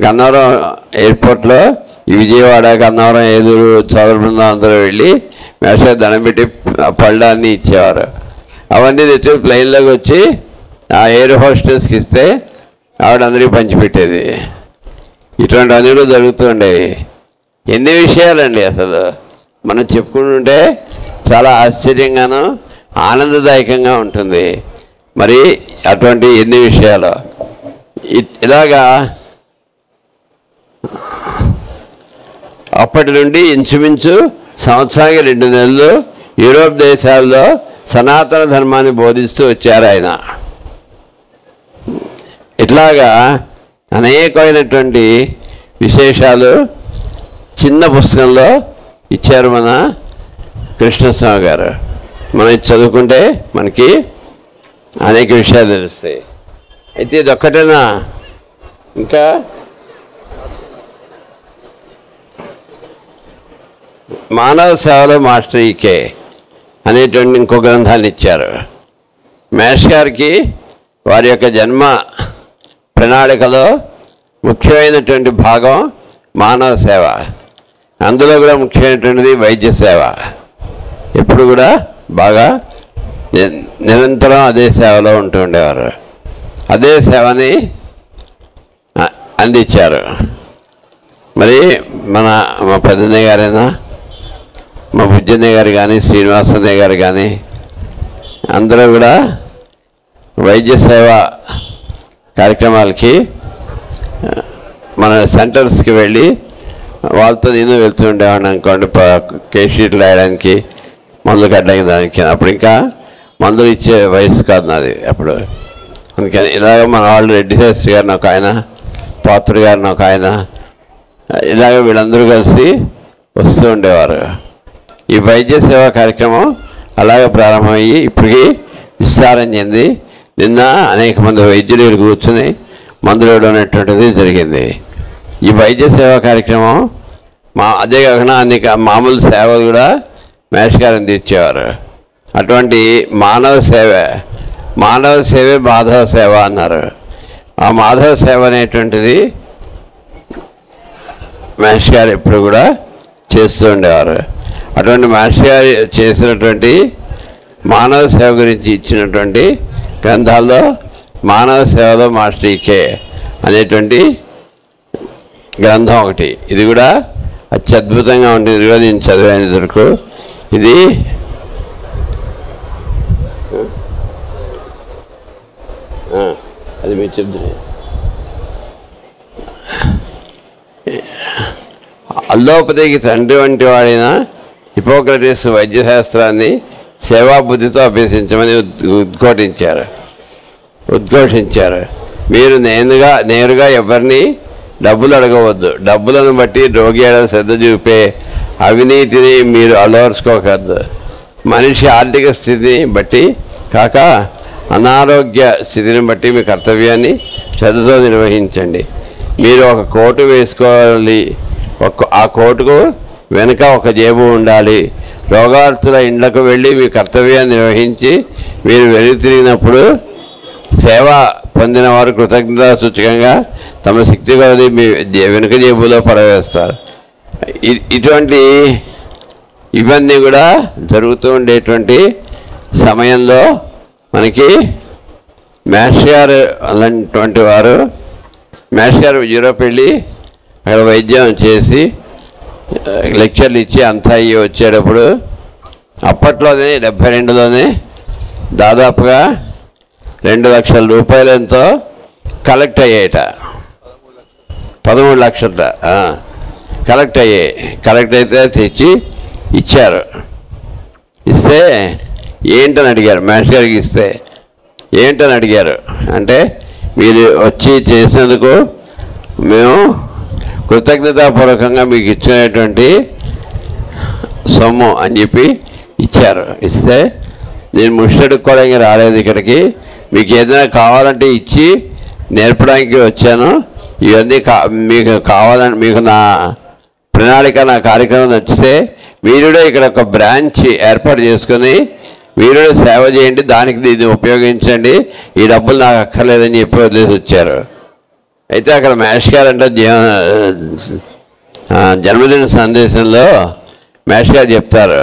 గన్నవరం ఎయిర్పోర్ట్లో విజయవాడ, గన్నవరం, ఏలూరు సోదర బృందం అందరూ వెళ్ళి మేష దండం పెట్టి పళ్ళాన్ని ఇచ్చేవారు. అవన్నీ తెచ్చి ప్లెయిన్లోకి వచ్చి ఆ ఎయిర్ హోస్టెస్కి ఇస్తే ఆవిడ అందరికీ పంచిపెట్టేది. ఇటువంటివన్నీ కూడా జరుగుతూ ఉండేవి. ఎన్ని విషయాలండి అసలు మనం చెప్పుకుంటుంటే చాలా ఆశ్చర్యంగాను ఆనందదాయకంగా ఉంటుంది. మరి అటువంటి ఎన్ని విషయాలు ఇలాగా అప్పటి నుండి ఇంచుమించు సంవత్సరానికి 2 నెలలు యూరోప్ దేశాల్లో సనాతన ధర్మాన్ని బోధిస్తూ వచ్చారు ఆయన. ఇట్లాగా అనేకమైనటువంటి విశేషాలు చిన్న పుస్తకంలో ఇచ్చారు మన కృష్ణస్వామి గారు. మనం చదువుకుంటే మనకి అనేక విషయాలు తెలుస్తాయి. అయితే ఇది ఒక్కటేనా? ఇంకా మానవ సేవలో మాస్టర్ ఈకే అనేటువంటి ఇంకో గ్రంథాన్ని ఇచ్చారు. మహేష్ గారికి వారి యొక్క జన్మ ప్రణాళికలో ముఖ్యమైనటువంటి భాగం మానవ సేవ. అందులో కూడా ముఖ్యమైనటువంటిది వైద్య సేవ. ఎప్పుడు కూడా బాగా నిరంతరం అదే సేవలో ఉంటూ ఉండేవారు. అదే సేవని అందించారు. మరి మా పెద్దన్నయ్య గారైనా, మా బుజ్జన్నయ్య గారు కానీ, శ్రీనివాసన్నయ్య గారు కానీ అందరూ కూడా వైద్య సేవ కార్యక్రమాలకి మన సెంటర్స్కి వెళ్ళి వాళ్ళతో నేను వెళ్తూ ఉండేవాడిని అనుకోండి. కేషీట్లు వేయడానికి, మందులు కట్టడానికి దానికి. అప్పుడు ఇంకా మందులు ఇచ్చే వయసు కాదు నాది అప్పుడు. అందుకని ఇలాగ మన వాళ్ళు రెడ్డి శాస్త్రి గారిని ఒక ఆయన, పాత్రుడు గారిని ఒక ఆయన, ఇలాగ వీళ్ళందరూ కలిసి వస్తూ ఉండేవారు. ఈ వైద్య సేవా కార్యక్రమం అలాగే ప్రారంభమయ్యి ఇప్పటికీ విస్తారం చెంది నిన్న అనేక మంది వైద్యులు కూర్చుని మందులు ఇవ్వడం అనేటువంటిది జరిగింది. ఈ వైద్య సేవా కార్యక్రమం అదే కాకుండా అనేక మామూలు సేవలు కూడా మహేష్ గారు అందించేవారు. అటువంటి మానవ సేవే మాధవ సేవ అన్నారు. ఆ మాధవ సేవ అనేటువంటిది మహేష్ గారు ఎప్పుడు కూడా చేస్తూ ఉండేవారు. అటువంటి మహర్షి గారు చేసినటువంటి మానవ సేవ గురించి ఇచ్చినటువంటి గ్రంథాల్లో మానవ సేవలో మాస్టర్ ఈకే అనేటువంటి గ్రంథం ఒకటి. ఇది కూడా అత్యద్భుతంగా ఉంటుంది. ఇది కూడా నేను చదివాను దొరకు. ఇది అది మీరు చెప్తుంది. అల్లోపతికి తండ్రి వంటి వాడైన హిపోక్రటీస్ వైద్యశాస్త్రాన్ని సేవాబుద్ధితో అభ్యసించమని ఉద్ఘోషించారు. మీరు నేరుగా ఎవరిని డబ్బులు అడగవద్దు. డబ్బులను బట్టి రోగి శ్రద్ధ చూపే అవినీతిని మీరు అలవర్చుకోకూడదు. మనిషి ఆర్థిక స్థితిని బట్టి కాక అనారోగ్య స్థితిని బట్టి మీ కర్తవ్యాన్ని శ్రద్ధతో నిర్వహించండి. మీరు ఒక కోటు వేసుకోవాలి. ఆ కోటుకు వెనుక ఒక జేబు ఉండాలి. రోగార్తుల ఇండ్లకు వెళ్ళి మీ కర్తవ్యాన్ని నిర్వహించి మీరు వెనుక తిరిగినప్పుడు సేవ పొందిన వారు కృతజ్ఞతా సూచకంగా తమ శక్తి కొలది మీ వెనుక జేబులో పడవేస్తారు. ఇటువంటి ఇవన్నీ కూడా జరుగుతూ ఉండేటువంటి సమయంలో మనకి మహేష్ గారు అలాంటి వారు మహేష్ గారు యూరోప్ వెళ్ళి అక్కడ వైద్యం చేసి లెక్చర్లు ఇచ్చి అంతా అయ్యి వచ్చేటప్పుడు అప్పట్లోనే 72లోనే దాదాపుగా 2 లక్షల రూపాయలు ఎంతో కలెక్ట్ అయ్యాయట. 13 లక్షల కలెక్ట్ అయ్యాయి. కలెక్ట్ అయితే తెచ్చి ఇచ్చారు. ఇస్తే ఏంటని అడిగారు. మహేష్ గారికి ఇస్తే ఏంటని అడిగారు అంటే, మీరు వచ్చి చేసినందుకు మేము కృతజ్ఞతాపూర్వకంగా మీకు ఇచ్చినటువంటి సొమ్ము అని చెప్పి ఇచ్చారు. ఇస్తే నేను ముష్టడుక్కోవడానికి రాలేదు ఇక్కడికి, మీకు ఏదైనా కావాలంటే ఇచ్చి నేర్పడానికి వచ్చాను. ఇవన్నీ మీకు కావాలని మీకు నా ప్రణాళిక నా కార్యక్రమం నచ్చితే మీరు ఇక్కడ ఒక బ్రాంచ్ ఏర్పాటు చేసుకొని మీరు సేవ చేయండి, దానికి దీన్ని ఉపయోగించండి, ఈ డబ్బులు నాకు అక్కర్లేదని చెప్పి వదిలేసి వచ్చారు. అయితే అక్కడ మహేష్ గారు అంటే జన్మదిన సందేశంలో మహేష్ గారు చెప్తారు,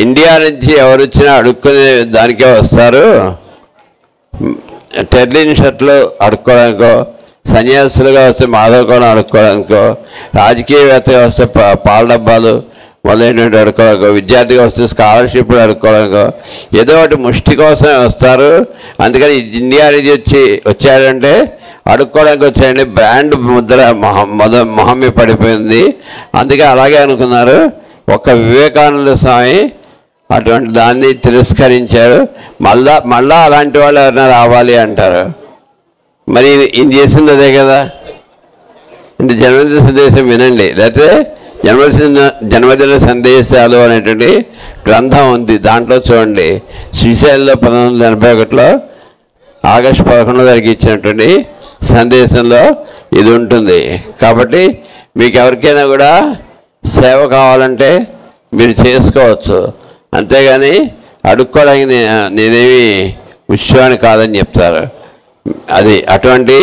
ఇండియా నుంచి ఎవరు వచ్చినా అడుక్కునే దానికే వస్తారు. టెర్లిన్ షర్ట్లు అడుక్కోవడానికో, సన్యాసులుగా వస్తే మాధవ కోణం అడుక్కోవడానికో, రాజకీయవేత్తగా వస్తే పాల డబ్బాలు, మొదలైనటువంటి అడుక్కోవడానికో, విద్యార్థిగా వస్తే స్కాలర్షిప్లు అడుక్కోవడానికో, ఏదో ఒకటి ముష్టి కోసమే వస్తారు. అందుకని ఇండియా నుంచి వచ్చాడంటే అడుక్కోవడానికి వచ్చాయండి. బ్రాండ్ ముద్ర మొహం మీద పడిపోయింది. అందుకే అలాగే అనుకున్నారు. ఒక్క వివేకానంద స్వామి అటువంటి దాన్ని తిరస్కరించారు. మళ్ళా అలాంటి వాళ్ళు ఎవరైనా రావాలి అంటారు. మరి ఇది చేసింది అదే కదా. అంటే జన్మదిన సందేశం వినండి, లేకపోతే జన్మదిన సందేశాలు అనేటువంటి గ్రంథం ఉంది. దాంట్లో చూడండి, శ్రీశైలంలో 1981లో ఆగస్టు 11 ఇచ్చినటువంటి సందేశంలో ఇది ఉంటుంది. కాబట్టి మీకు ఎవరికైనా కూడా సేవ కావాలంటే మీరు చేసుకోవచ్చు, అంతేగాని అడుక్కోవడానికి నేనేమి విషయాన్ని కాదని చెప్తారు. అది అటువంటి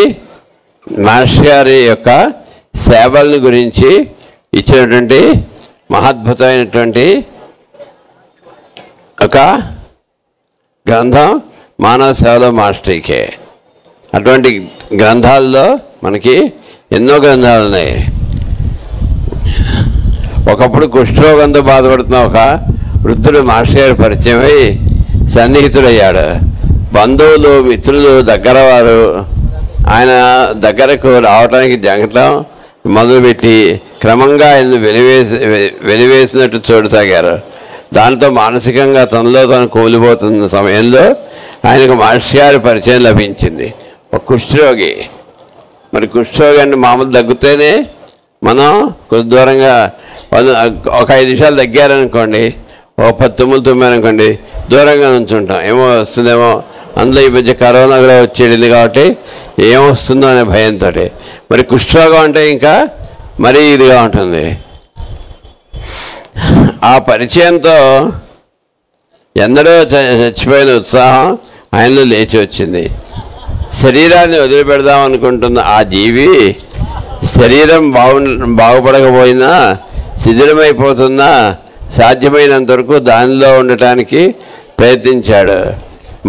మాస్టర్ గారి యొక్క సేవల్ని గురించి ఇచ్చినటువంటి మహాద్భుతమైనటువంటి ఒక గ్రంథం మానవ సేవలో మాస్టర్కే. అటువంటి గ్రంథాల్లో మనకి ఎన్నో గ్రంథాలు ఉన్నాయి. ఒకప్పుడు కుష్ఠరోగంతో బాధపడుతున్న ఒక వృద్ధుడు మాస్టర్ గారి పరిచయం అయి సన్నిహితుడయ్యాడు. బంధువులు, మిత్రులు, దగ్గర వారు ఆయన దగ్గరకు రావడానికి జంకటం మొదలుపెట్టి క్రమంగా ఆయన వెలివేసినట్టు చూడసాగారు. దాంతో మానసికంగా తనలో తను కూలిపోతున్న సమయంలో ఆయనకు మాస్టర్ గారి పరిచయం లభించింది. ఒక కుష్ఠరోగి. మరి కుష్ఠరోగి అంటే మామూలు దగ్గుతేనే మనం కొద్ది దూరంగా ఒక 5 నిమిషాలు దగ్గారనుకోండి, ఒక 10 తుమ్ములు తుమ్మారనుకోండి, దూరంగా నుంచుంటాం. ఏమో వస్తుందేమో, అందులో ఈ మధ్య కరోనా కూడా వచ్చేది కాబట్టి ఏమొస్తుందో అనే భయంతో. మరి కుష్ఠరోగం అంటే ఇంకా మరీ ఇదిగా ఉంటుంది. ఆ పరిచయంతో ఎందరో చచ్చిపోయిన ఉత్సాహం ఆయనలో లేచి వచ్చింది. శరీరాన్ని వదిలిపెడదాం అనుకుంటున్న ఆ జీవి శరీరం బాగుపడకపోయినా, శిథిలమైపోతున్నా సాధ్యమైనంత వరకు దానిలో ఉండటానికి ప్రయత్నించాడు.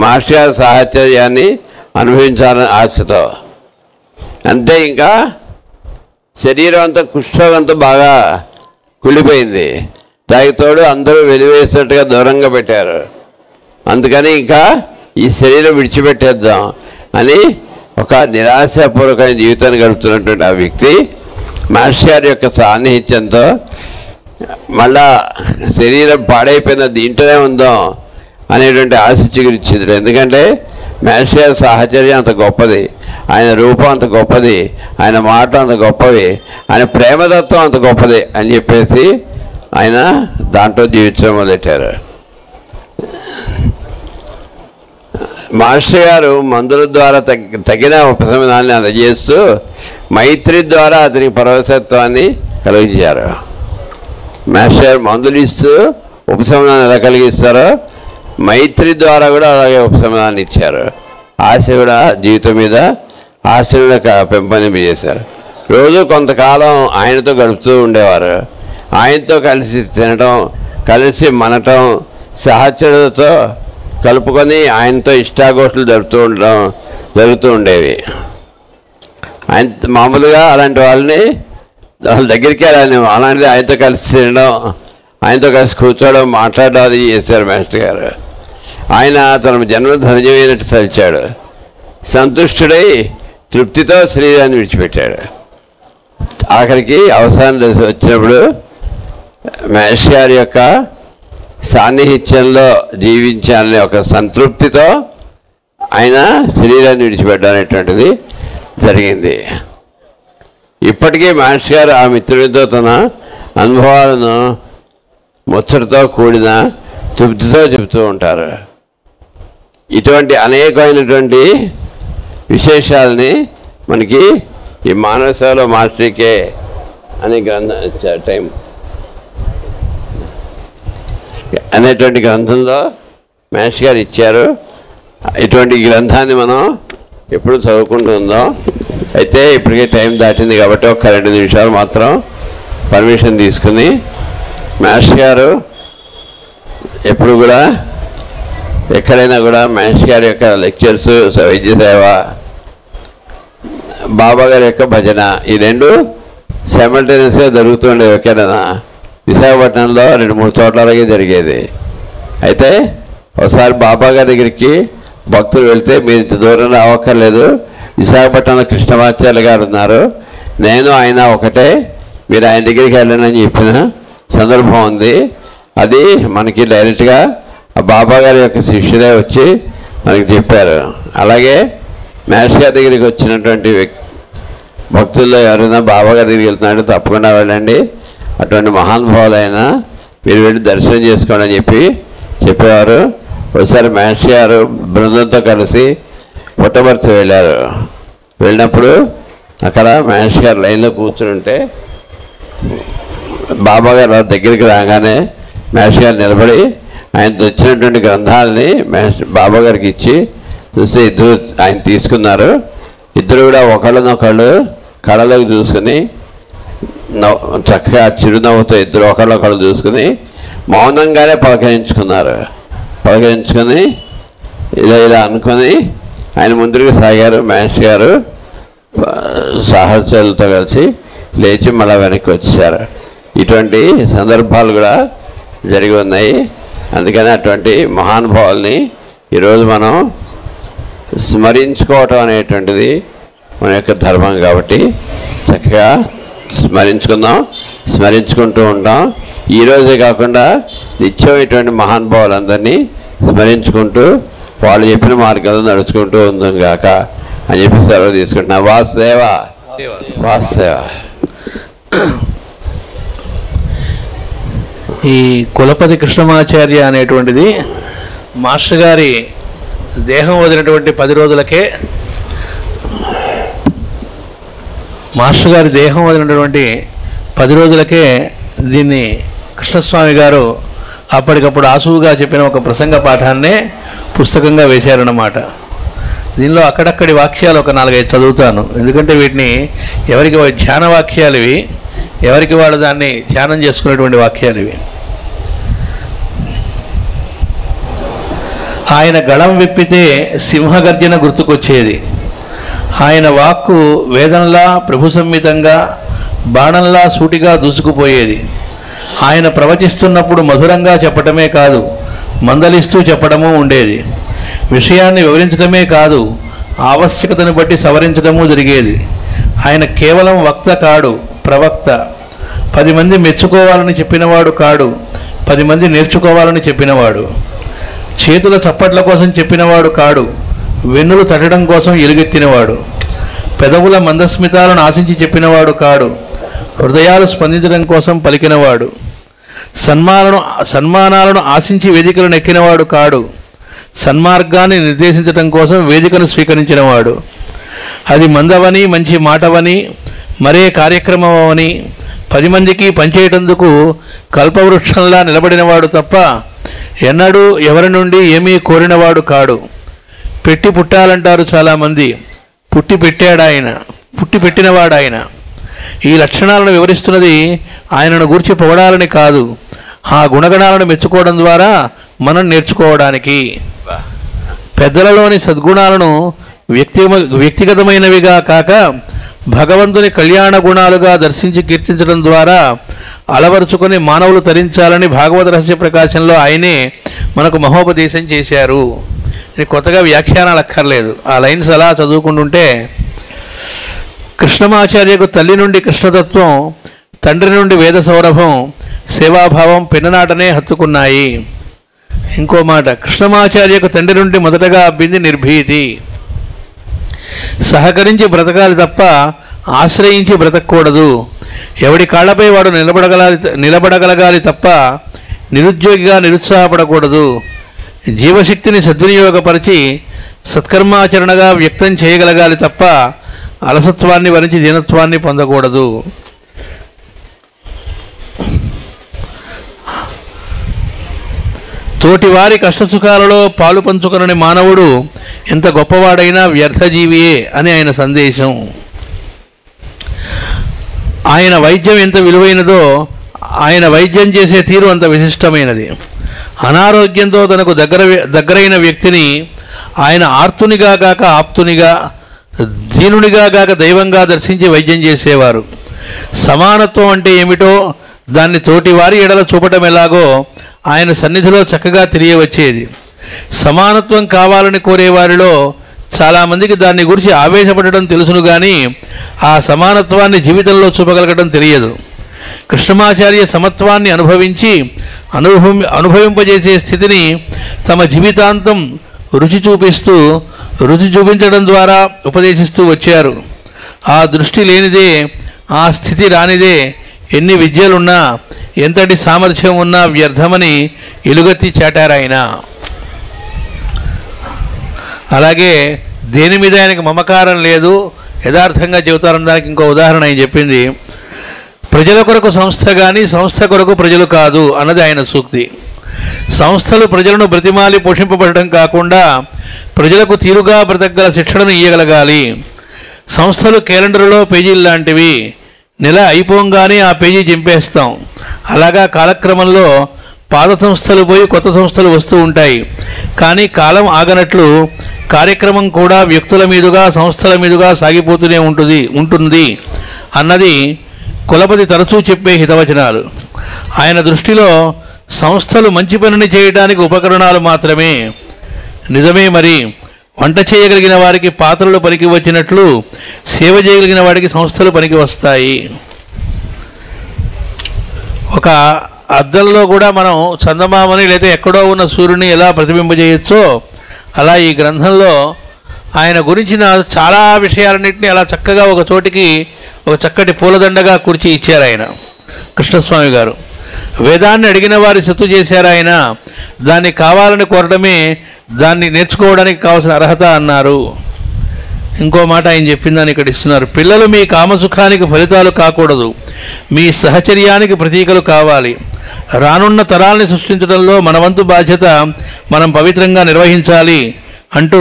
మాస్టర్ గారి సాహచర్యాన్ని అనుభవించాలని ఆశతో. అంతే, ఇంకా శరీరం అంతా కుష్ఠరోగంతో బాగా కుళ్ళిపోయింది. దానికి తోడు అందరూ వెలివేసినట్టుగా దూరంగా పెట్టారు. అందుకని ఇంకా ఈ శరీరం విడిచిపెట్టేద్దాం అని ఒక నిరాశాపూర్వకమైన జీవితాన్ని గడుపుతున్నటువంటి ఆ వ్యక్తి మాస్టర్ గారి యొక్క సాన్నిహిత్యంతో మళ్ళా శరీరం పాడైపోయిన దీంట్లోనే ఉందాం అనేటువంటి ఆశ చిగురించింది. ఎందుకంటే మాస్టర్ గారి సాహచర్యం అంత గొప్పది, ఆయన రూపం అంత గొప్పది, ఆయన మాట అంత గొప్పది, ఆయన ప్రేమతత్వం అంత గొప్పది అని చెప్పేసి ఆయన దాంట్లో జీవించడం మొదలెట్టారు. మాస్టర్ గారు మందుల ద్వారా తగిన ఉపశమనాన్ని అందజేస్తూ మైత్రి ద్వారా అతనికి పరవశత్వాన్ని కలిగించారు. మాస్టర్ గారు మందులు ఇస్తూ ఉపశమనాన్ని ఎలా కలిగిస్తారో మైత్రి ద్వారా కూడా అలాగే ఉపశమనాన్ని ఇచ్చారు. ఆశ కూడా జీవితం మీద ఆశను పెంపొందింపజేశారు. రోజు కొంతకాలం ఆయనతో గడుపుతూ ఉండేవారు. ఆయనతో కలిసి తినటం, కలిసి మనటం, సహచరులతో కలుపుకొని ఆయనతో ఇష్టాగోష్ఠులు జరుగుతూ ఉండేవి. ఆయన మామూలుగా అలాంటి వాళ్ళని వాళ్ళ దగ్గరికి అలాంటిది ఆయనతో కలిసి తినడం, ఆయనతో కలిసి కూర్చోవడం, మాట్లాడడం అది చేశారు మాస్టర్ గారు. ఆయన తన జన్మ ధన్యమైనట్టు తలిచాడు. సంతుష్టుడై తృప్తితో శరీరాన్ని విడిచిపెట్టాడు. ఆఖరికి అవసాన దశ వచ్చినప్పుడు మాస్టర్ గారి యొక్క సాన్నిహిత్యంలో జీవించాలనే ఒక సంతృప్తితో ఆయన శరీరాన్ని విడిచిపెట్టడం అనేటువంటిది జరిగింది. ఇప్పటికీ మాస్టర్ గారు ఆ మిత్రుడితో తన అనుభవాలను ముచ్చటతో కూడిన తృప్తితో చెబుతూ ఉంటారు. ఇటువంటి అనేకమైనటువంటి విశేషాలని మనకి ఈ మానవ సేవలో మాస్టర్కే అనే టైం అనేటువంటి గ్రంథంలో మాస్టర్ గారు ఇచ్చారు. ఇటువంటి గ్రంథాన్ని మనం ఎప్పుడు చదువుకుంటూ ఉందాం. అయితే ఇప్పటికే టైం దాటింది కాబట్టి ఒక 2 నిమిషాలు మాత్రం పర్మిషన్ తీసుకుని, మాస్టర్ గారు ఎప్పుడు కూడా ఎక్కడైనా కూడా మాస్టర్ గారి యొక్క లెక్చర్స్, వైద్య సేవ, బాబా గారి యొక్క భజన, ఈ 2 సైమల్టేనియస్గా జరుగుతూ ఉండేవి. ఎక్కడైనా విశాఖపట్నంలో 2-3 చోట్ల అలాగే జరిగేది. అయితే ఒకసారి బాబా గారి దగ్గరికి భక్తులు వెళ్తే మీరు ఇంత దూరం రావక్కర్లేదు, విశాఖపట్నంలో కృష్ణమాచార్య గారు ఉన్నారు, నేను ఆయన ఒకటే, మీరు ఆయన దగ్గరికి వెళ్ళండి అని చెప్పిన సందర్భం ఉంది. అది మనకి డైరెక్ట్గా బాబా గారి యొక్క శిష్యుడే వచ్చి మనకి చెప్పారు. అలాగే మేష్ గారి దగ్గరికి వచ్చినటువంటి భక్తుల్లో ఎవరైనా బాబా గారి దగ్గరికి వెళ్తున్నాడు తప్పకుండా వెళ్ళండి, అటువంటి మహానుభావులైన మీరు వెళ్ళి దర్శనం చేసుకోండి అని చెప్పేవారు. ఒకసారి మేష్ గారు బృందంతో కలిసి పుట్టపర్తి వెళ్ళినప్పుడు అక్కడ మేష్ గారు లైన్లో కూర్చుంటే బాబా గారు దగ్గరికి రాగానే మేష్ గారు నిలబడి ఆయనతో వచ్చినటువంటి గ్రంథాలని బాబా గారికి ఇచ్చి చూస్తే ఇద్దరు ఆయన తీసుకున్నారు. ఇద్దరు కూడా ఒకళ్ళనొకళ్ళు కళ్ళలోకి చూసుకుని చక్కగా చిరునవ్వుతో ఇద్దరు ఒకళ్ళొకళ్ళు చూసుకుని మౌనంగానే పలకరించుకొని ఇలా అనుకొని ఆయన ముందుకు సాగారు. మేష్ గారు సహచరులతో కలిసి లేచి మళ్ళీ వెనక్కి వచ్చారు. ఇటువంటి సందర్భాలు కూడా జరిగి ఉన్నాయి. అందుకని అటువంటి మహానుభావుల్ని ఈరోజు మనం స్మరించుకోవటం అనేటువంటిది మన యొక్క ధర్మం కాబట్టి చక్కగా స్మరించుకుంటూ ఉంటాం. ఈరోజే కాకుండా నిత్యం ఇటువంటి మహానుభావులందరినీ స్మరించుకుంటూ వాళ్ళు చెప్పిన మార్గంలో నడుచుకుంటూ ఉందాం గాక అని చెప్పి సెలవు తీసుకుంటున్నా. వాసుదేవ. ఈ కులపతి కృష్ణమాచార్య అనేటువంటిది మాస్టర్ గారి దేహం వదిలినటువంటి 10 రోజులకే దీన్ని కృష్ణస్వామి గారు అప్పటికప్పుడు ఆసువుగా చెప్పిన ఒక ప్రసంగ పాఠాన్నే పుస్తకంగా వేశారన్నమాట. దీనిలో అక్కడక్కడి వాక్యాలు ఒక 4-5 చదువుతాను, ఎందుకంటే వీటిని ఎవరికి ధ్యాన వాక్యాలు ఇవి, ఎవరికి వాళ్ళు దాన్ని ధ్యానం చేసుకునేటువంటి వాక్యాలు ఇవి. ఆయన గళం విప్పితే సింహగర్జన గుర్తుకొచ్చేది. ఆయన వాక్కు వేదంలా ప్రభు సంహితంగా బాణంలా సూటిగా దూసుకుపోయేది. ఆయన ప్రవచిస్తున్నప్పుడు మధురంగా చెప్పటమే కాదు, మందలిస్తూ చెప్పడము ఉండేది. విషయాన్ని వివరించడమే కాదు, ఆవశ్యకతను బట్టి సవరించడము జరిగేది. ఆయన కేవలం వక్త కాడు, ప్రవక్త. 10 మంది మెచ్చుకోవాలని చెప్పినవాడు కాడు, 10 మంది నేర్చుకోవాలని చెప్పినవాడు. చేతుల చప్పట్ల కోసం చెప్పినవాడు కాడు, వెన్నులు తట్టడం కోసం ఎలుగెత్తినవాడు. పెదవుల మందస్మితాలను ఆశించి చెప్పినవాడు కాడు, హృదయాలు స్పందించడం కోసం పలికినవాడు. సన్మానాలను ఆశించి వేదికలను ఎక్కినవాడు కాడు, సన్మార్గాన్ని నిర్దేశించడం కోసం వేదికను స్వీకరించినవాడు. అది మందవని, మంచి మాటవని, మరే కార్యక్రమమని 10 మందికి పనిచేయటందుకు కల్పవృక్షంలా నిలబడినవాడు తప్ప ఎన్నడూ ఎవరి నుండి ఏమీ కోరినవాడు కాడు. పెట్టి పుట్టాలంటారు చాలామంది, పుట్టి పెట్టినవాడాయన. ఈ లక్షణాలను వివరిస్తున్నది ఆయనను గూర్చి పొగడాలని కాదు, ఆ గుణగణాలను మెచ్చుకోవడం ద్వారా మనం నేర్చుకోవడానికి. పెద్దలలోని సద్గుణాలను వ్యక్తిగతమైనవిగా కాక భగవంతుని కళ్యాణ గుణాలుగా దర్శించి కీర్తించడం ద్వారా అలవరుచుకొని మానవులు తరించాలని భాగవత రహస్య ప్రకాశంలో ఆయనే మనకు మహోపదేశం చేశారు. ఇది కొత్తగా వ్యాఖ్యానాలు అక్కర్లేదు, ఆ లైన్స్ అలా చదువుకుంటుంటే కృష్ణమాచార్యకు తల్లి నుండి కృష్ణతత్వం, తండ్రి నుండి వేద సౌరభం, సేవాభావం పిన్ననాటనే హత్తుకున్నాయి. ఇంకో మాట, కృష్ణమాచార్యకు తండ్రి నుండి మొదటగా అబ్బింది నిర్భీతి. సహకరించి బ్రతకాలి తప్ప ఆశ్రయించి బ్రతకూడదు. ఎవడి కాళ్లపై వాడు నిలబడగలగాలి తప్ప నిరుద్యోగిగా నిరుత్సాహపడకూడదు. జీవశక్తిని సద్వినియోగపరిచి సత్కర్మాచరణగా వ్యక్తం చేయగలగాలి తప్ప అలసత్వాన్ని వరించి దీనత్వాన్ని పొందకూడదు. తోటివారి కష్టసుఖాలలో పాలు పంచుకొనని మానవుడు ఎంత గొప్పవాడైనా వ్యర్థజీవియే అని ఆయన సందేశం. ఆయన వైద్యం ఎంత విలువైనదో ఆయన వైద్యం చేసే తీరు అంత విశిష్టమైనది. అనారోగ్యంతో తనకు దగ్గరైన వ్యక్తిని ఆయన ఆర్తునిగా కాక ఆప్తునిగా, దీనునిగా కాక దైవంగా దర్శించి వైద్యం చేసేవారు. సమానత్వం అంటే ఏమిటో దాన్ని తోటివారి ఎడల చూపటం ఎలాగో ఆయన సన్నిధిలో చక్కగా తెలియవచ్చేది. సమానత్వం కావాలని కోరేవారిలో చాలామందికి దాన్ని గురించి ఆవేశపడటం తెలుసును కానీ ఆ సమానత్వాన్ని జీవితంలో చూపగలగడం తెలియదు. కృష్ణమాచార్య సమత్వాన్ని అనుభవింపజేసే స్థితిని తమ జీవితాంతం రుచి చూపించడం ద్వారా ఉపదేశిస్తూ వచ్చారు. ఆ దృష్టి లేనిదే, ఆ స్థితి రానిదే ఎన్ని విద్యలున్నా, ఎంతటి సామర్థ్యం ఉన్నా వ్యర్థమని ఎలుగెత్తి చాటారాయన. అలాగే దేని మీద ఆయనకు మమకారం లేదు, యథార్థంగా చెబుతారని దానికి ఇంకో ఉదాహరణ ఆయన చెప్పింది. ప్రజల కొరకు సంస్థ కానీ సంస్థ కొరకు ప్రజలు కాదు అన్నది ఆయన సూక్తి. సంస్థలు ప్రజలను బ్రతిమాలి పోషింపబడటం కాకుండా ప్రజలకు తీరుగా బ్రతకగల శిక్షణను ఇయ్యగలగాలి. సంస్థలు క్యాలెండర్లో పేజీలు లాంటివి, నెల అయిపోగానే ఆ పేజీ చింపేస్తాం. అలాగా కాలక్రమంలో పాత సంస్థలు పోయి కొత్త సంస్థలు వస్తూ ఉంటాయి. కానీ కాలం ఆగనట్లు కార్యక్రమం కూడా వ్యక్తుల మీదుగా సంస్థల మీదుగా సాగిపోతూనే ఉంటుంది అన్నది కులపతి తరచూ చెప్పే హితవచనాలు. ఆయన దృష్టిలో సంస్థలు మంచి పనిని చేయడానికి ఉపకరణాలు మాత్రమే. నిజమే మరి. వంట చేయగలిగిన వారికి పాత్రలు పనికి వచ్చినట్లు సేవ చేయగలిగిన వాడికి సంస్థలు పనికి వస్తాయి. ఒక అద్దంలో కూడా మనం చందమామని లేదా ఎక్కడో ఉన్న సూర్యుని ఎలా ప్రతిబింబజేయచ్చో అలా ఈ గ్రంథంలో ఆయన గురించిన చాలా విషయాలన్నింటినీ అలా చక్కగా ఒక చోటికి ఒక చక్కటి పూలదండగా కూర్చి ఇచ్చారు ఆయన కృష్ణస్వామి గారు. వేదాన్ని అడిగిన వారి సత్తు చేశారు ఆయన. దాన్ని కావాలని కోరడమే దాన్ని నేర్చుకోవడానికి కావాల్సిన అర్హత అన్నారు. ఇంకో మాట ఆయన చెప్పిందని ఇక్కడ ఇస్తున్నారు. పిల్లలు మీ కామసుఖానికి ఫలితాలు కాకూడదు, మీ సహచర్యానికి ప్రతీకలు కావాలి. రానున్న తరాల్ని సృష్టించడంలో మన వంతు బాధ్యత మనం పవిత్రంగా నిర్వహించాలి అంటూ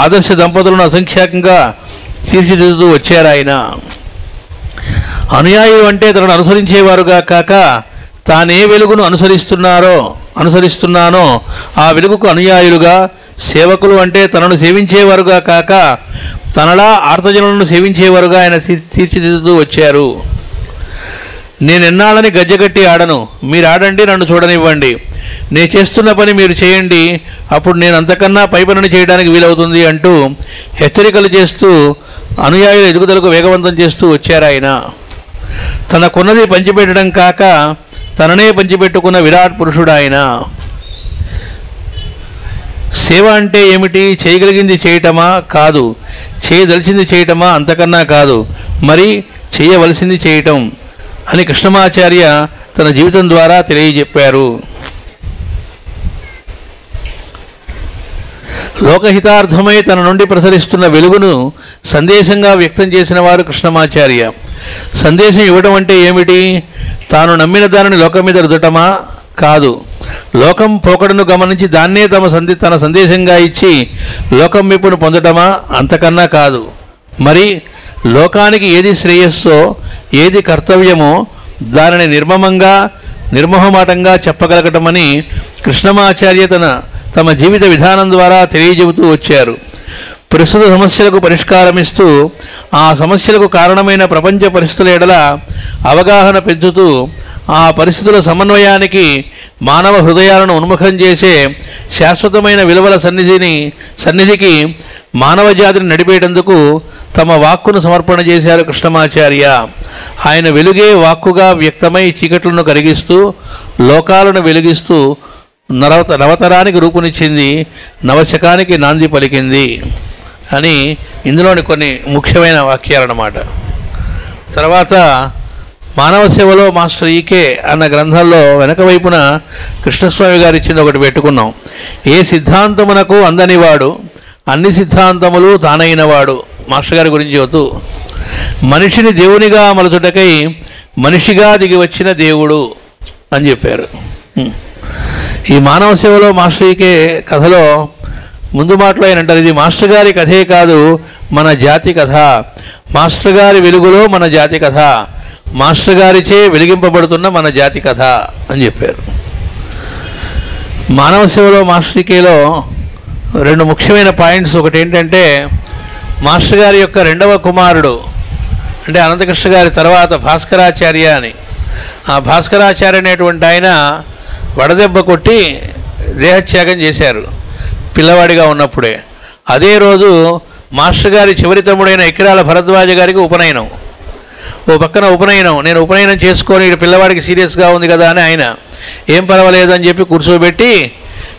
ఆదర్శ దంపతులను అసంఖ్యాకంగా తీర్చిదిద్దుతూ వచ్చారు ఆయన. అనుయాయులు అంటే తనను అనుసరించేవారుగా కాక తానే వెలుగును అనుసరిస్తున్నానో ఆ వెలుగుకు అనుయాయులుగా, సేవకులు అంటే తనను సేవించేవారుగా కాక తనలా ఆర్తజనులను సేవించేవారుగా ఆయన తీర్చిదిద్దుతూ వచ్చారు. నేనెన్నాళ్ళని గజ్జగట్టి ఆడను, మీరు ఆడండి, నన్ను చూడనివ్వండి. నేను చేస్తున్న పని మీరు చేయండి, అప్పుడు నేను అంతకన్నా పై పనిని చేయడానికి వీలవుతుంది అంటూ హెచ్చరికలు చేస్తూ అనుయాయుల ఎదుగుదలకు వేగవంతం చేస్తూ వచ్చారు ఆయన. తనకున్నది పంచిపెట్టడం కాక తననే పంచిపెట్టుకున్న విరాట్ పురుషుడు ఆయన. సేవ అంటే ఏమిటి? చేయగలిగింది చేయటమా? కాదు. చేయదలిచింది చేయటమా? అంతకన్నా కాదు. మరి చేయవలసింది చేయటం అని కృష్ణమాచార్య తన జీవితం ద్వారా తెలియజెప్పారు. లోకహితార్థమై తన నుండి ప్రసరిస్తున్న వెలుగును సందేశంగా వ్యక్తం చేసిన వారు కృష్ణమాచార్య. సందేశం ఇవ్వడం అంటే ఏమిటి? తాను నమ్మిన దానిని లోకం మీద రుద్దటమా? కాదు. లోకం పోకడను గమనించి దాన్నే తన సందేశంగా ఇచ్చి లోకం మెప్పును పొందటమా? అంతకన్నా కాదు. మరి లోకానికి ఏది శ్రేయస్సో, ఏది కర్తవ్యమో దానిని నిర్మోహమాటంగా చెప్పగలగటమని కృష్ణమాచార్య తమ జీవిత విధానం ద్వారా తెలియజెబుతూ వచ్చారు. ప్రస్తుత సమస్యలకు పరిష్కారమిస్తూ ఆ సమస్యలకు కారణమైన ప్రపంచ పరిస్థితుల ఎడల అవగాహన పెంచుతూ ఆ పరిస్థితుల సమన్వయానికి మానవ హృదయాలను ఉన్ముఖం చేసే శాశ్వతమైన విలువల సన్నిధికి మానవ జాతిని నడిపేటందుకు తమ వాక్కును సమర్పణ చేశారు కృష్ణమాచార్య. ఆయన వెలుగే వాక్కుగా వ్యక్తమై చీకట్లను కరిగిస్తూ లోకాలను వెలిగిస్తూ నవతరానికి రూపునిచ్చింది, నవశకానికి నాంది పలికింది అని ఇందులోని కొన్ని ముఖ్యమైన వాక్యాలన్నమాట. తర్వాత మానవ సేవలో మాస్టర్ ఈకే అన్న గ్రంథంలో వెనక వైపున కృష్ణస్వామి గారు ఇచ్చింది ఒకటి పెట్టుకున్నాం. ఏ సిద్ధాంతమునకు అందనివాడు, అన్ని సిద్ధాంతములు తానైనవాడు. మాస్టర్ గారి గురించి చెబుతూ మనిషిని దేవునిగా మలచుటకై మనిషిగా దిగి వచ్చిన దేవుడు అని చెప్పారు. ఈ మానవ సేవలో మాస్టర్ ఈకే కథలో ముందు మాటలో ఆయన అంటారు, ఇది మాస్టర్ గారి కథే కాదు, మన జాతి కథ. మాస్టర్ గారి వెలుగులో మన జాతి కథ, మాస్టర్ గారిచే వెలిగింపబడుతున్న మన జాతి కథ అని చెప్పారు. మానవ సేవలో మాస్టర్ ఈకేలో రెండు ముఖ్యమైన పాయింట్స్. ఒకటి ఏంటంటే మాస్టర్ గారి యొక్క రెండవ కుమారుడు అంటే అనంతకృష్ణ గారి తర్వాత భాస్కరాచార్య అని. ఆ భాస్కరాచార్య అనేటువంటి ఆయన వడదెబ్బ కొట్టి దేహత్యాగం చేశారు పిల్లవాడిగా ఉన్నప్పుడే. అదే రోజు మాస్టర్ గారి చివరి తమ్ముడైన ఎకిరాల భరద్వాజ గారికి ఉపనయనం. ఓ పక్కన ఉపనయనం, నేను ఉపనయనం చేసుకొని పిల్లవాడికి సీరియస్గా ఉంది కదా అని ఆయన ఏం పర్వాలేదు అని చెప్పి కూర్చోబెట్టి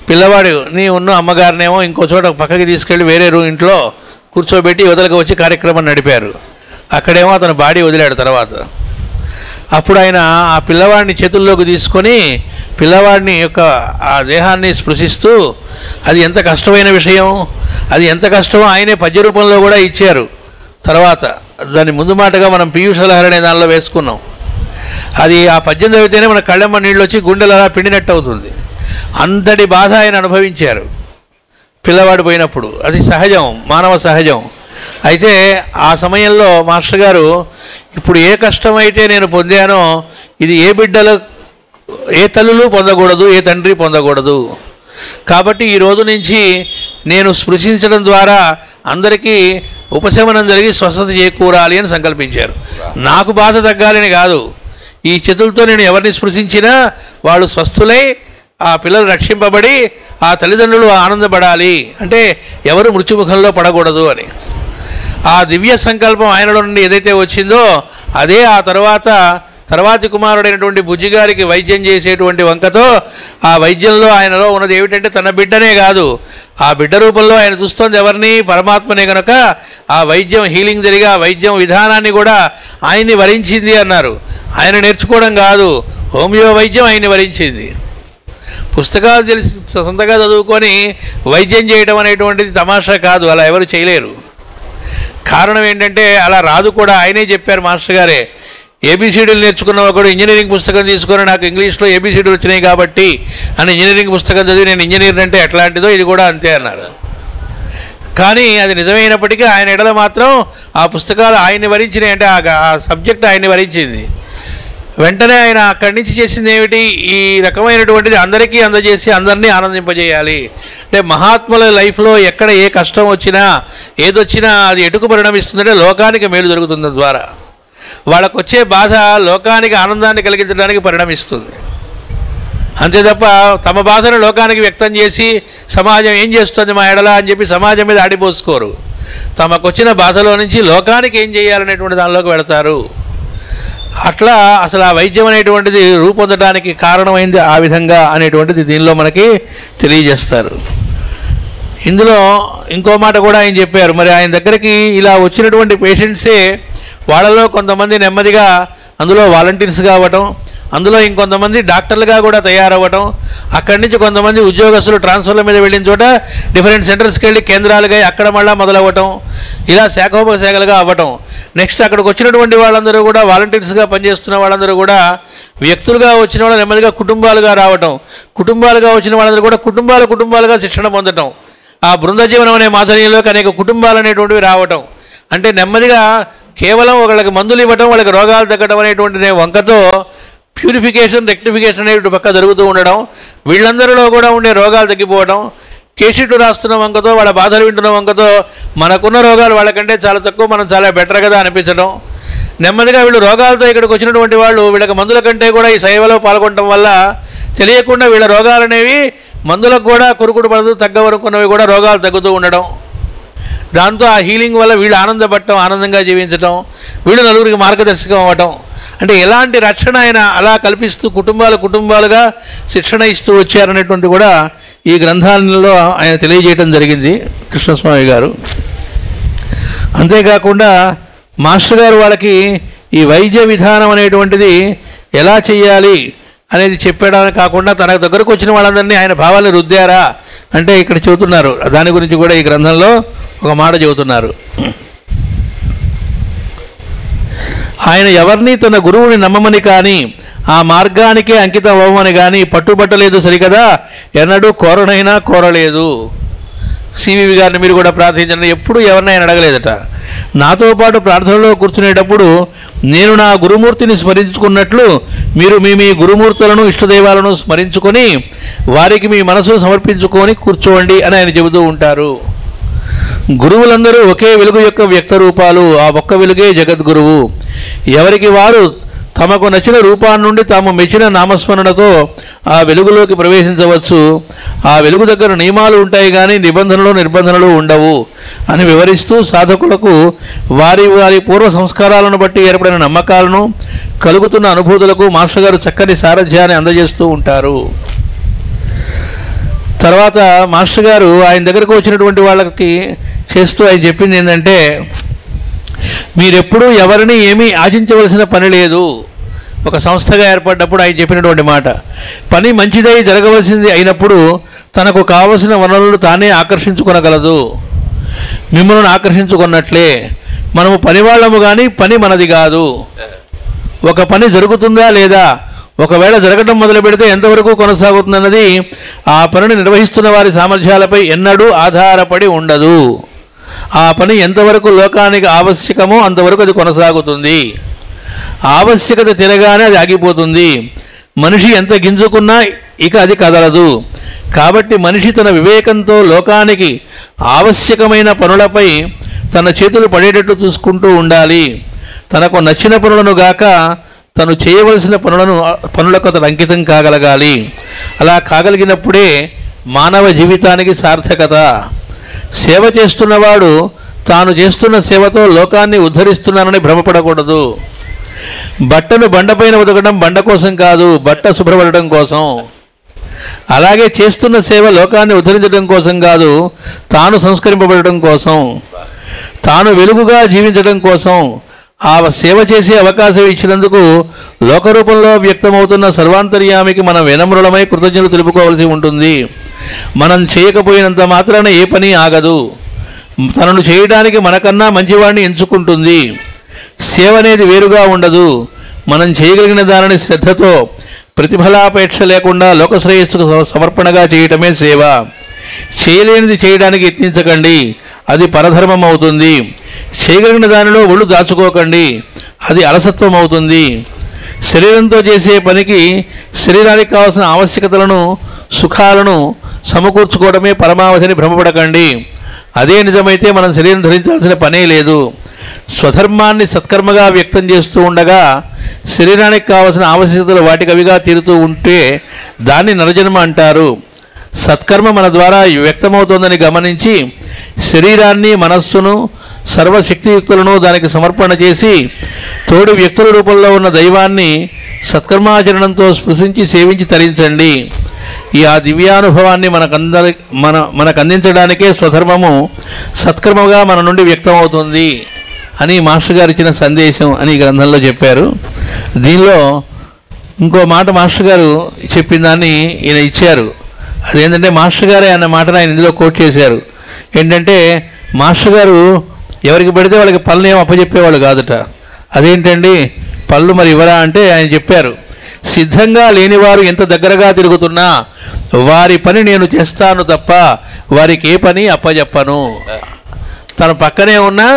పిల్లవాడు నీ ఉన్న అమ్మగారినేమో ఇంకో చోట పక్కకి తీసుకెళ్ళి వేరే ఇంట్లో కూర్చోబెట్టి వదలకు వచ్చి కార్యక్రమం నడిపారు. అక్కడేమో అతను బాడీ వదిలాడు తర్వాత. అప్పుడు ఆయన ఆ పిల్లవాడిని చేతుల్లోకి తీసుకొని పిల్లవాడిని యొక్క ఆ దేహాన్ని స్పృశిస్తూ, అది ఎంత కష్టమైన విషయం, అది ఎంత కష్టమో ఆయనే పద్య రూపంలో కూడా ఇచ్చారు. తర్వాత దాని ముందు మాటగా మనం పీయూషలహరి అనే దానిలో వేసుకున్నాం. అది ఆ పద్యం చదివితేనే మన కళ్ళెమ్మ నీళ్ళు వచ్చి గుండెలు అలా పిండినట్టు అవుతుంది. అంతటి బాధ ఆయన అనుభవించారు పిల్లవాడు పోయినప్పుడు. అది సహజం, మానవ సహజం. అయితే ఆ సమయంలో మాస్టర్ గారు ఇప్పుడు ఏ కష్టమైతే నేను పొందానో ఇది ఏ బిడ్డలు, ఏ తల్లులు పొందకూడదు, ఏ తండ్రి పొందకూడదు. కాబట్టి ఈ రోజు నుంచి నేను స్పృశించడం ద్వారా అందరికీ ఉపశమనం జరిగి స్వస్థత చేకూరాలి అని సంకల్పించారు. నాకు బాధ తగ్గాలని కాదు, ఈ చేతులతో నేను ఎవరిని స్పృశించినా వాళ్ళు స్వస్థులై ఆ పిల్లలు రక్షింపబడి ఆ తల్లిదండ్రులు ఆనందపడాలి, అంటే ఎవరు మృత్యుముఖంలో పడకూడదు అని ఆ దివ్య సంకల్పం ఆయనలో నుండి ఏదైతే వచ్చిందో అదే ఆ తర్వాతి కుమారుడైనటువంటి బుజ్జిగారికి వైద్యం చేసేటువంటి వంకతో ఆ వైద్యంలో ఆయనలో ఉన్నది ఏమిటంటే తన బిడ్డనే కాదు, ఆ బిడ్డ రూపంలో ఆయన చూస్తోంది ఎవరిని, పరమాత్మనే కనుక ఆ వైద్యం హీలింగ్ జరిగి ఆ వైద్యం విధానాన్ని కూడా ఆయన్ని వరించింది అన్నారు. ఆయన నేర్చుకోవడం కాదు, హోమియో వైద్యం ఆయన్ని వరించింది. పుస్తకాలు తెలిసి సొంతగా చదువుకొని వైద్యం చేయడం అనేటువంటిది తమాషా కాదు, అలా ఎవరు చేయలేరు. కారణం ఏంటంటే అలా రాదు కూడా. ఆయనే చెప్పారు మాస్టర్ గారే, ఏబిసిడీలు నేర్చుకున్న ఒకడు ఇంజనీరింగ్ పుస్తకం తీసుకొని నాకు ఇంగ్లీష్లో ఏబిసిడీలు వచ్చినాయి కాబట్టి అని ఇంజనీరింగ్ పుస్తకం చదివి నేను ఇంజనీర్ అంటే ఎట్లాంటిదో ఇది కూడా అంతే అన్నారు. కానీ అది నిజమైనప్పటికీ ఆయన ఎడల మాత్రం ఆ పుస్తకాలు ఆయన్ని వరించినాయి, అంటే ఆ సబ్జెక్ట్ ఆయన్ని వరించింది. వెంటనే ఆయన అక్కడి నుంచి చేసింది ఏమిటి, ఈ రకమైనటువంటిది అందరికీ అందజేసి అందరినీ ఆనందింపజేయాలి. అంటే మహాత్ముల లైఫ్లో ఎక్కడ ఏ కష్టం వచ్చినా ఏదొచ్చినా అది ఎటుకు పరిణమిస్తుందంటే లోకానికి మేలు జరుగుతుంది ద్వారా. వాళ్ళకు వచ్చే బాధ లోకానికి ఆనందాన్ని కలిగించడానికి పరిణమిస్తుంది. అంతే తప్ప తమ బాధను లోకానికి వ్యక్తం చేసి సమాజం ఏం చేస్తుంది మా ఎడల అని చెప్పి సమాజం మీద ఆడిపోసుకోరు. తమకు వచ్చిన బాధలో నుంచి లోకానికి ఏం చేయాలనేటువంటి దానిలోకి వెళతారు. అట్లా అసలు ఆ వైద్యం అనేటువంటిది రూపొందడానికి కారణమైంది ఆ విధంగా అనేటువంటిది దీనిలో మనకి తెలియజేస్తారు. ఇందులో ఇంకో మాట కూడా ఆయన చెప్పారు. మరి ఆయన దగ్గరికి ఇలా వచ్చినటువంటి పేషెంట్సే వాళ్ళలో కొంతమంది నెమ్మదిగా అందులో వాలంటీర్స్గా అవ్వటం, అందులో ఇంకొంతమంది డాక్టర్లుగా కూడా తయారవ్వటం, అక్కడి నుంచి కొంతమంది ఉద్యోగస్తులు ట్రాన్స్ఫర్ల మీద వెళ్ళిన చోట డిఫరెంట్ సెంటర్స్కి వెళ్ళి కేంద్రాలుగా అక్కడ మళ్ళీ మొదలవ్వటం, ఇలా శాఖోపశాఖలుగా అవ్వటం. నెక్స్ట్ అక్కడికి వచ్చినటువంటి వాళ్ళందరూ కూడా వాలంటీర్స్గా పనిచేస్తున్న వాళ్ళందరూ కూడా వ్యక్తులుగా వచ్చిన వాళ్ళు నెమ్మదిగా కుటుంబాలుగా రావటం, కుటుంబాలుగా వచ్చిన వాళ్ళందరూ కూడా కుటుంబాలుగా శిక్షణ పొందటం, ఆ బృంద జీవనం అనే మాధుర్యంలోకి అనేక కుటుంబాలు అనేటువంటివి రావటం. అంటే నెమ్మదిగా కేవలం వాళ్ళకి మందులు ఇవ్వటం, వాళ్ళకి రోగాలు తగ్గడం అనేటువంటి వంకతో ప్యూరిఫికేషన్, రెక్టిఫికేషన్ అనేటువంటి పక్క జరుగుతూ ఉండడం, వీళ్ళందరిలో కూడా ఉండే రోగాలు తగ్గిపోవడం, కేషీటు రాస్తున్న వంకతో వాళ్ళ బాధలు వింటున్న వంకతో మనకున్న రోగాలు వాళ్ళకంటే చాలా తక్కువ, మనం చాలా బెటర్ కదా అనిపించడం. నెమ్మదిగా వీళ్ళు రోగాలతో ఇక్కడికి వచ్చినటువంటి వాళ్ళు వీళ్ళకి మందుల కంటే కూడా ఈ సేవలో పాల్గొనడం వల్ల తెలియకుండా వీళ్ళ రోగాలు అనేవి మందులకు కూడా కొరుకుడు పడదు, తగ్గవరకున్నవి కూడా రోగాలు తగ్గుతూ ఉండడం. దాంతో ఆ హీలింగ్ వల్ల వీళ్ళు ఆనందపడటం, ఆనందంగా జీవించడం, వీళ్ళు నలుగురికి మార్గదర్శకం అవ్వటం. అంటే ఎలాంటి రక్షణ ఆయన అలా కల్పిస్తూ కుటుంబాలుగా శిక్షణ ఇస్తూ వచ్చారనేటువంటి కూడా ఈ గ్రంథాలలో ఆయన తెలియజేయటం జరిగింది కృష్ణస్వామి గారు. అంతేకాకుండా మాస్టర్ గారు వాళ్ళకి ఈ వైద్య విధానం అనేటువంటిది ఎలా చేయాలి అనేది చెప్పడానికి కాకుండా తన దగ్గరకు వచ్చిన వాళ్ళందరినీ ఆయన భావాలను రుద్దారా అంటే ఇక్కడ చెబుతున్నారు. దాని గురించి కూడా ఈ గ్రంథంలో ఒక మాట చెబుతున్నారు. ఆయన ఎవరిని తన గురువుని నమ్మమని కానీ ఆ మార్గానికే అంకితం అవ్వమని కానీ పట్టుబట్టలేదు సరికదా, ఎన్నడూ కోరనైనా కోరలేదు. సివివి గారిని మీరు కూడా ప్రార్థించండి, ఎప్పుడు ఎవరినైనా అడగలేదట. నాతో పాటు ప్రార్థనలో కూర్చునేటప్పుడు నేను నా గురుమూర్తిని స్మరించుకున్నట్లు మీరు మీ గురుమూర్తులను ఇష్టదైవాలను స్మరించుకొని వారికి మీ మనసు సమర్పించుకొని కూర్చోండి అని ఆయన చెబుతూ ఉంటారు. గురువులందరూ ఒకే వెలుగు యొక్క వ్యక్త రూపాలు. ఆ ఒక్క వెలుగే జగద్గురువు. ఎవరికి వారు తమకు నచ్చిన రూపాన్ని నుండి తాము మెచ్చిన నామస్మరణతో ఆ వెలుగులోకి ప్రవేశించవచ్చు. ఆ వెలుగు దగ్గర నియమాలు ఉంటాయి కానీ నిర్బంధనలు ఉండవు అని వివరిస్తూ సాధకులకు వారి వారి పూర్వ సంస్కారాలను బట్టి ఏర్పడిన నమ్మకాలను, కలుగుతున్న అనుభూతులకు మాస్టర్ గారు చక్కని సారథ్యాన్ని అందజేస్తూ ఉంటారు. తర్వాత మాస్టర్ గారు ఆయన దగ్గరకు వచ్చినటువంటి వాళ్ళకి చేస్తూ ఆయన చెప్పింది ఏంటంటే, మీరెప్పుడూ ఎవరిని ఏమీ ఆశించవలసిన పని లేదు. ఒక సంస్థగా ఏర్పడ్డప్పుడు ఆయన చెప్పినటువంటి మాట, పని మంచిదై జరగవలసింది అయినప్పుడు తనకు కావలసిన వనరులు తానే ఆకర్షించుకొనగలదు. మిమ్మల్ని ఆకర్షించుకున్నట్లే మనము పనివాళ్ళము కానీ పని మనది కాదు. ఒక పని జరుగుతుందా లేదా, ఒకవేళ జరగడం మొదలు పెడితే ఎంతవరకు కొనసాగుతుందన్నది ఆ పనిని నిర్వహిస్తున్న వారి సామర్థ్యాలపై ఎన్నడూ ఆధారపడి ఉండదు. ఆ పని ఎంతవరకు లోకానికి ఆవశ్యకమో అంతవరకు అది కొనసాగుతుంది. ఆవశ్యకత తిరగానే అది ఆగిపోతుంది. మనిషి ఎంత గింజుకున్నా ఇక అది కదలదు. కాబట్టి మనిషి తన వివేకంతో లోకానికి ఆవశ్యకమైన పనులపై తన చేతులు పడేటట్టు చూసుకుంటూ ఉండాలి. తనకు నచ్చిన పనులను గాక తను చేయవలసిన పనులకు అతను అంకితం కాగలగాలి. అలా కాగలిగినప్పుడే మానవ జీవితానికి సార్థకత. సేవ చేస్తున్నవాడు తాను చేస్తున్న సేవతో లోకాన్ని ఉద్ధరిస్తున్నానని భ్రమపడకూడదు. బట్టను బండపైన ఉతకడం బండ కోసం కాదు, బట్ట శుభ్రపడటం కోసం. అలాగే చేస్తున్న సేవ లోకాన్ని ఉద్ధరించడం కోసం కాదు, తాను సంస్కరింపబడటం కోసం, తాను వెలుగుగా జీవించడం కోసం. ఆ సేవ చేసే అవకాశం ఇచ్చినందుకు లోకరూపంలో వ్యక్తమవుతున్న సర్వాంతర్యామికి మనం వినమ్రులమై కృతజ్ఞతలు తెలుపుకోవాల్సి ఉంటుంది. మనం చేయకపోయినంత మాత్రాన ఏ పని ఆగదు. తనను చేయడానికి మనకన్నా మంచివాడిని ఎంచుకుంటుంది. సేవ అనేది వేరుగా ఉండదు. మనం చేయగలిగిన దానిని శ్రద్ధతో ప్రతిఫలాపేక్ష లేకుండా లోకశ్రేయస్సుకు సమర్పణగా చేయటమే సేవ. చేయలేనిది చేయడానికి యత్నించకండి, అది పరధర్మం అవుతుంది. చేయగలిగిన దానిలో ఒళ్ళు దాచుకోకండి, అది అలసత్వం అవుతుంది. శరీరంతో చేసే పనికి శరీరానికి కావాల్సిన ఆవశ్యకతలను, సుఖాలను సమకూర్చుకోవడమే పరమావధిని భ్రమపడకండి. అదే నిజమైతే మనం శరీరం ధరించాల్సిన పనే లేదు. స్వధర్మాన్ని సత్కర్మగా వ్యక్తం చేస్తూ ఉండగా శరీరానికి కావలసిన ఆవశ్యకతలు వాటికవిగా తీరుతూ ఉంటే దాన్ని నరజన్మ అంటారు. సత్కర్మ మన ద్వారా వ్యక్తమవుతోందని గమనించి శరీరాన్ని, మనస్సును, సర్వశక్తియుక్తులను దానికి సమర్పణ చేసి తోడు వ్యక్తుల రూపంలో ఉన్న దైవాన్ని సత్కర్మాచరణంతో స్పృశించి సేవించి తరించండి. ఆ దివ్యానుభవాన్ని మనకు అందించడానికే స్వధర్మము సత్కర్మగా మన నుండి వ్యక్తమవుతుంది అని మాస్టర్ గారు ఇచ్చిన సందేశం అని గ్రంథంలో చెప్పారు. దీనిలో ఇంకో మాట మాస్టర్ గారు చెప్పిన దాన్ని ఈయన ఇచ్చారు. అదేంటంటే మాస్టర్ గారే అన్న మాటను ఆయన ఇందులో కోట్ చేశారు. ఏంటంటే మాస్టర్ గారు ఎవరికి పడితే వాళ్ళకి పనులు ఏమో అప్పచెప్పేవాళ్ళు కాదుట. అదేంటండి పళ్ళు మరి ఇవ్వరా అంటే ఆయన చెప్పారు, సిద్ధంగా లేనివారు ఎంత దగ్గరగా తిరుగుతున్నా వారి పని నేను చేస్తాను తప్ప వారికి ఏ పని అప్పచెప్పను. తన పక్కనే ఉన్నా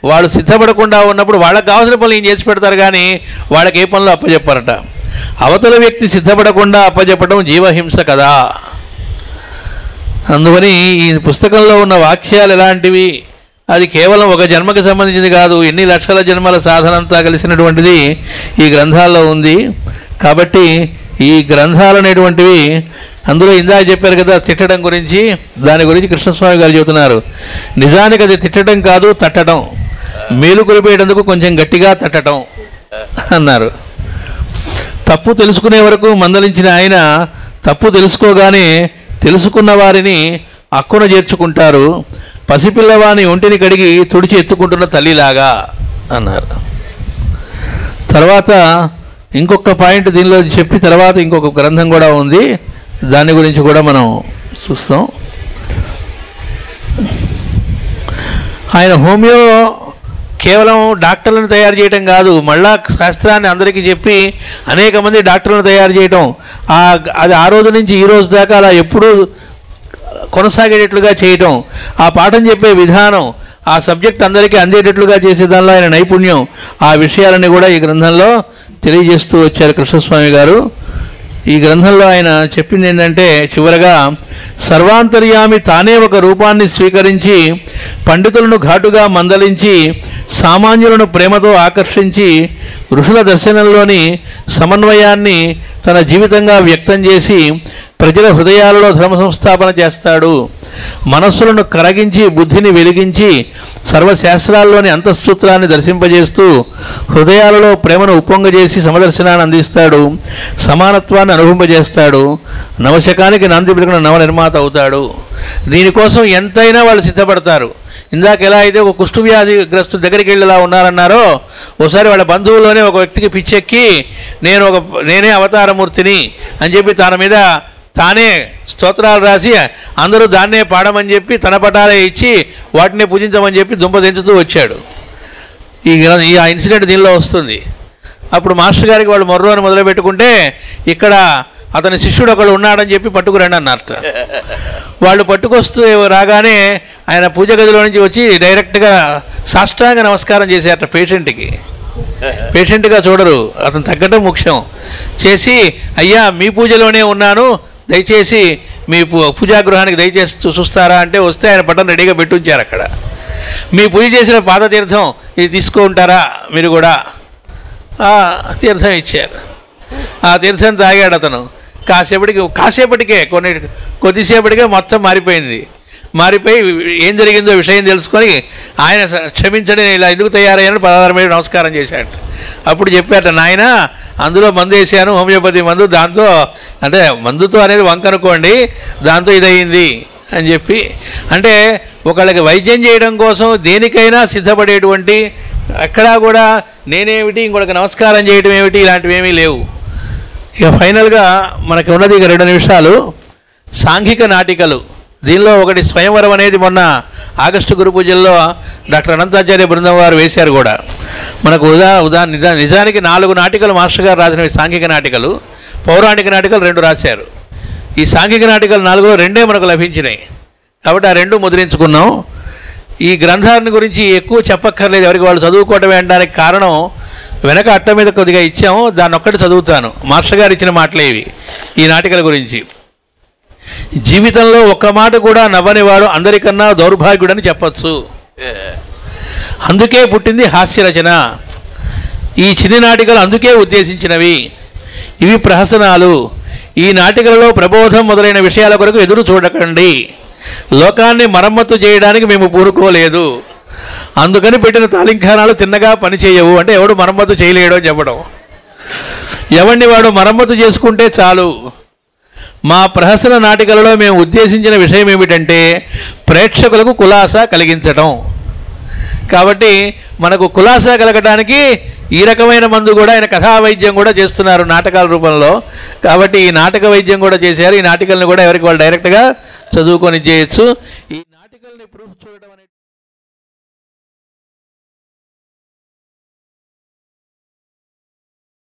వాడు సిద్ధపడకుండా ఉన్నప్పుడు వాళ్ళకి కావాల్సిన పనులు ఏం చేసి పెడతారు కానీ వాళ్ళకి ఏ పనులు అప్పచెప్పారట. అవతల వ్యక్తి సిద్ధపడకుండా అప్పచెప్పడం జీవహింస కదా. అందుకని ఈ పుస్తకంలో ఉన్న వాక్యాలు ఎలాంటివి, అది కేవలం ఒక జన్మకి సంబంధించింది కాదు, ఎన్ని లక్షల జన్మల సాధనంతా కలిసినటువంటిది ఈ గ్రంథాల్లో ఉంది. కాబట్టి ఈ గ్రంథాలు అనేటువంటివి అందులో ఇందాక చెప్పారు కదా తిట్టడం గురించి, దాని గురించి కృష్ణస్వామి గారు చెబుతున్నారు. నిజానికి అది తిట్టడం కాదు, తట్టడం. మేలు కొలిపేటందుకు కొంచెం గట్టిగా తట్టడం అన్నారు. తప్పు తెలుసుకునే వరకు మందలించిన ఆయన తప్పు తెలుసుకోగానే తెలుసుకున్న వారిని అక్కున చేర్చుకుంటారు. పసిపిల్లవాని ఒంటిని కడిగి తుడిచి ఎత్తుకుంటున్న తల్లిలాగా అన్నారు. తర్వాత ఇంకొక పాయింట్ దీనిలో చెప్పి తర్వాత ఇంకొక గ్రంథం కూడా ఉంది, దాని గురించి కూడా మనం చూస్తాం. ఆయన హోమియో కేవలం డాక్టర్లను తయారు చేయటం కాదు, మళ్ళా శాస్త్రాన్ని అందరికీ చెప్పి అనేక మంది డాక్టర్లను తయారు చేయటం, అది ఆ రోజు నుంచి ఈ రోజు దాకా అలా ఎప్పుడూ కొనసాగేటట్లుగా చేయటం, ఆ పాఠం చెప్పే విధానం, ఆ సబ్జెక్ట్ అందరికీ అందేటట్లుగా చేసే దానిలో ఆయన నైపుణ్యం, ఆ విషయాలన్నీ కూడా ఈ గ్రంథంలో తెలియజేస్తూ వచ్చారు కృష్ణస్వామి గారు. ఈ గ్రంథంలో ఆయన చెప్పింది ఏంటంటే చివరగా సర్వాంతర్యామి తానే ఒక రూపాన్ని స్వీకరించి పండితులను ఘాటుగా మందలించి సామాన్యులను ప్రేమతో ఆకర్షించి ఋషుల దర్శనంలోని సమన్వయాన్ని తన జీవితంగా వ్యక్తం చేసి ప్రజల హృదయాలలో ధర్మ సంస్థాపన చేస్తాడు. మనస్సులను కరగించి బుద్ధిని వెలిగించి సర్వశాస్త్రాల్లోని అంతఃసూత్రాన్ని దర్శింపజేస్తూ హృదయాలలో ప్రేమను ఉప్పొంగజేసి సమదర్శనాన్ని అందిస్తాడు. సమానత్వాన్ని అనుభవింపజేస్తాడు. నవశకానికి నాంది పలికిన నవ నిర్మాత అవుతాడు. దీనికోసం ఎంతైనా వాళ్ళు సిద్ధపడతారు. ఇందాక ఎలా అయితే ఒక కుష్ఠవ్యాధి గ్రస్తుల దగ్గరికి వెళ్ళేలా ఉన్నారన్నారో, ఒకసారి వాళ్ళ బంధువుల్లోనే ఒక వ్యక్తికి పిచ్చెక్కి నేనే అవతారమూర్తిని అని చెప్పి తన మీద తానే స్తోత్రాలు రాసి అందరూ దాన్నే పాడమని చెప్పి తన పటాలే ఇచ్చి వాటినే పూజించమని చెప్పి దుంపదించుతూ వచ్చాడు. ఆ ఇన్సిడెంట్ దీనిలో వస్తుంది. అప్పుడు మాస్టర్ గారికి వాళ్ళు మొర్రోని మొదలు పెట్టుకుంటే ఇక్కడ అతని శిష్యుడు ఒకడు ఉన్నాడని చెప్పి పట్టుకురండి అన్నట్టు. వాళ్ళు పట్టుకొస్తూ రాగానే ఆయన పూజ గదిలో నుంచి వచ్చి డైరెక్ట్గా సాష్టాంగ నమస్కారం చేశారట పేషెంట్గా చూడరు, అతను తగ్గడం ముఖ్యం. చేసి అయ్యా మీ పూజలోనే ఉన్నాను, దయచేసి మీ పూజాగృహానికి దయచేసి చూస్తారా అంటే వస్తే ఆయన పట్టం రెడీగా పెట్టి ఉంచారు అక్కడ. మీ పూజ చేసిన పాదతీర్థం ఇది తీసుకుంటారా మీరు కూడా? తీర్థం ఇచ్చారు. ఆ తీర్థం తాగాడు అతను. కాసేపటికే కొద్దిసేపటికే మొత్తం మారిపోయి ఏం జరిగిందో విషయం తెలుసుకొని ఆయన క్షమించండి ఇలా ఎందుకు తయారయ్యాను 16 మీద నమస్కారం చేశాడు. అప్పుడు చెప్పాట, నాయన అందులో మందు వేసాను, హోమియోపతి మందు, దాంతో అంటే మందుతో అనేది వంకనుకోండి, దాంతో ఇదయింది అని చెప్పి. అంటే ఒకళ్ళకి వైద్యం చేయడం కోసం దేనికైనా సిద్ధపడేటువంటి, ఎక్కడా కూడా నేనేమిటి ఇంకొకరికి నమస్కారం చేయడం ఏమిటి ఇలాంటివి ఏమీ లేవు. ఇక ఫైనల్గా మనకి ఉన్నది ఇక 2 నిమిషాలు సాంఘిక నాటికలు. దీనిలో ఒకటి స్వయంవరం అనేది మొన్న ఆగస్టు గురు పూజల్లో డాక్టర్ అనంతాచార్య బృందం వారు వేశారు కూడా. మనకు నిజానికి 4 నాటికలు మాస్టర్ గారు రాసినవి సాంఘిక నాటికలు, పౌరాణిక నాటికలు 2 రాశారు. ఈ సాంఘిక నాటికలు 4లో 2 మనకు లభించినాయి కాబట్టి ఆ 2 ముద్రించుకున్నాం. ఈ గ్రంథాన్ని గురించి ఎక్కువ చెప్పక్కర్లేదు, ఎవరికి వాళ్ళు చదువుకోవటమే అనడానికి కారణం వెనక అట్ట మీద కొద్దిగా ఇచ్చాము, దాన్ని ఒక్కటి చదువుతాను. మాస్టర్ గారు ఇచ్చిన మాటలే ఇవి ఈ నాటికల గురించి. జీవితంలో ఒక్క మాట కూడా నవ్వనివాడు అందరికన్నా దౌర్భాగ్యుడని చెప్పచ్చు. అందుకే పుట్టింది హాస్యరచన. ఈ చిన్ని నాటికలు అందుకే ఉద్దేశించినవి. ఇవి ప్రహసనాలు. ఈ నాటికలలో ప్రబోధం మొదలైన విషయాల కొరకు ఎదురు చూడకండి. లోకాన్ని మరమ్మతు చేయడానికి మేము పూనుకోలేదు, అందుకని పెట్టిన తాలింఖానాలు తిన్నగా పనిచేయవు. అంటే ఎవడు మరమ్మతు చేయలేడో చెప్పడం. ఎవడిని వాడు మరమ్మతు చేసుకుంటే చాలు. మా ప్రహసన నాటికలలో మేము ఉద్దేశించిన విషయం ఏమిటంటే ప్రేక్షకులకు కులాసా కలిగించటం. కాబట్టి మనకు కులాసా కలగడానికి ఈ రకమైన మందు కూడా ఆయన కథా వైద్యం కూడా చేస్తున్నారు నాటకాల రూపంలో. కాబట్టి ఈ నాటక వైద్యం కూడా చేశారు. ఈ నాటికల్ని కూడా ఎవరికి వాళ్ళు డైరెక్ట్గా చదువుకొని చేయొచ్చు. ఈ నాటికల్ని ప్రూఫ్ చూడటం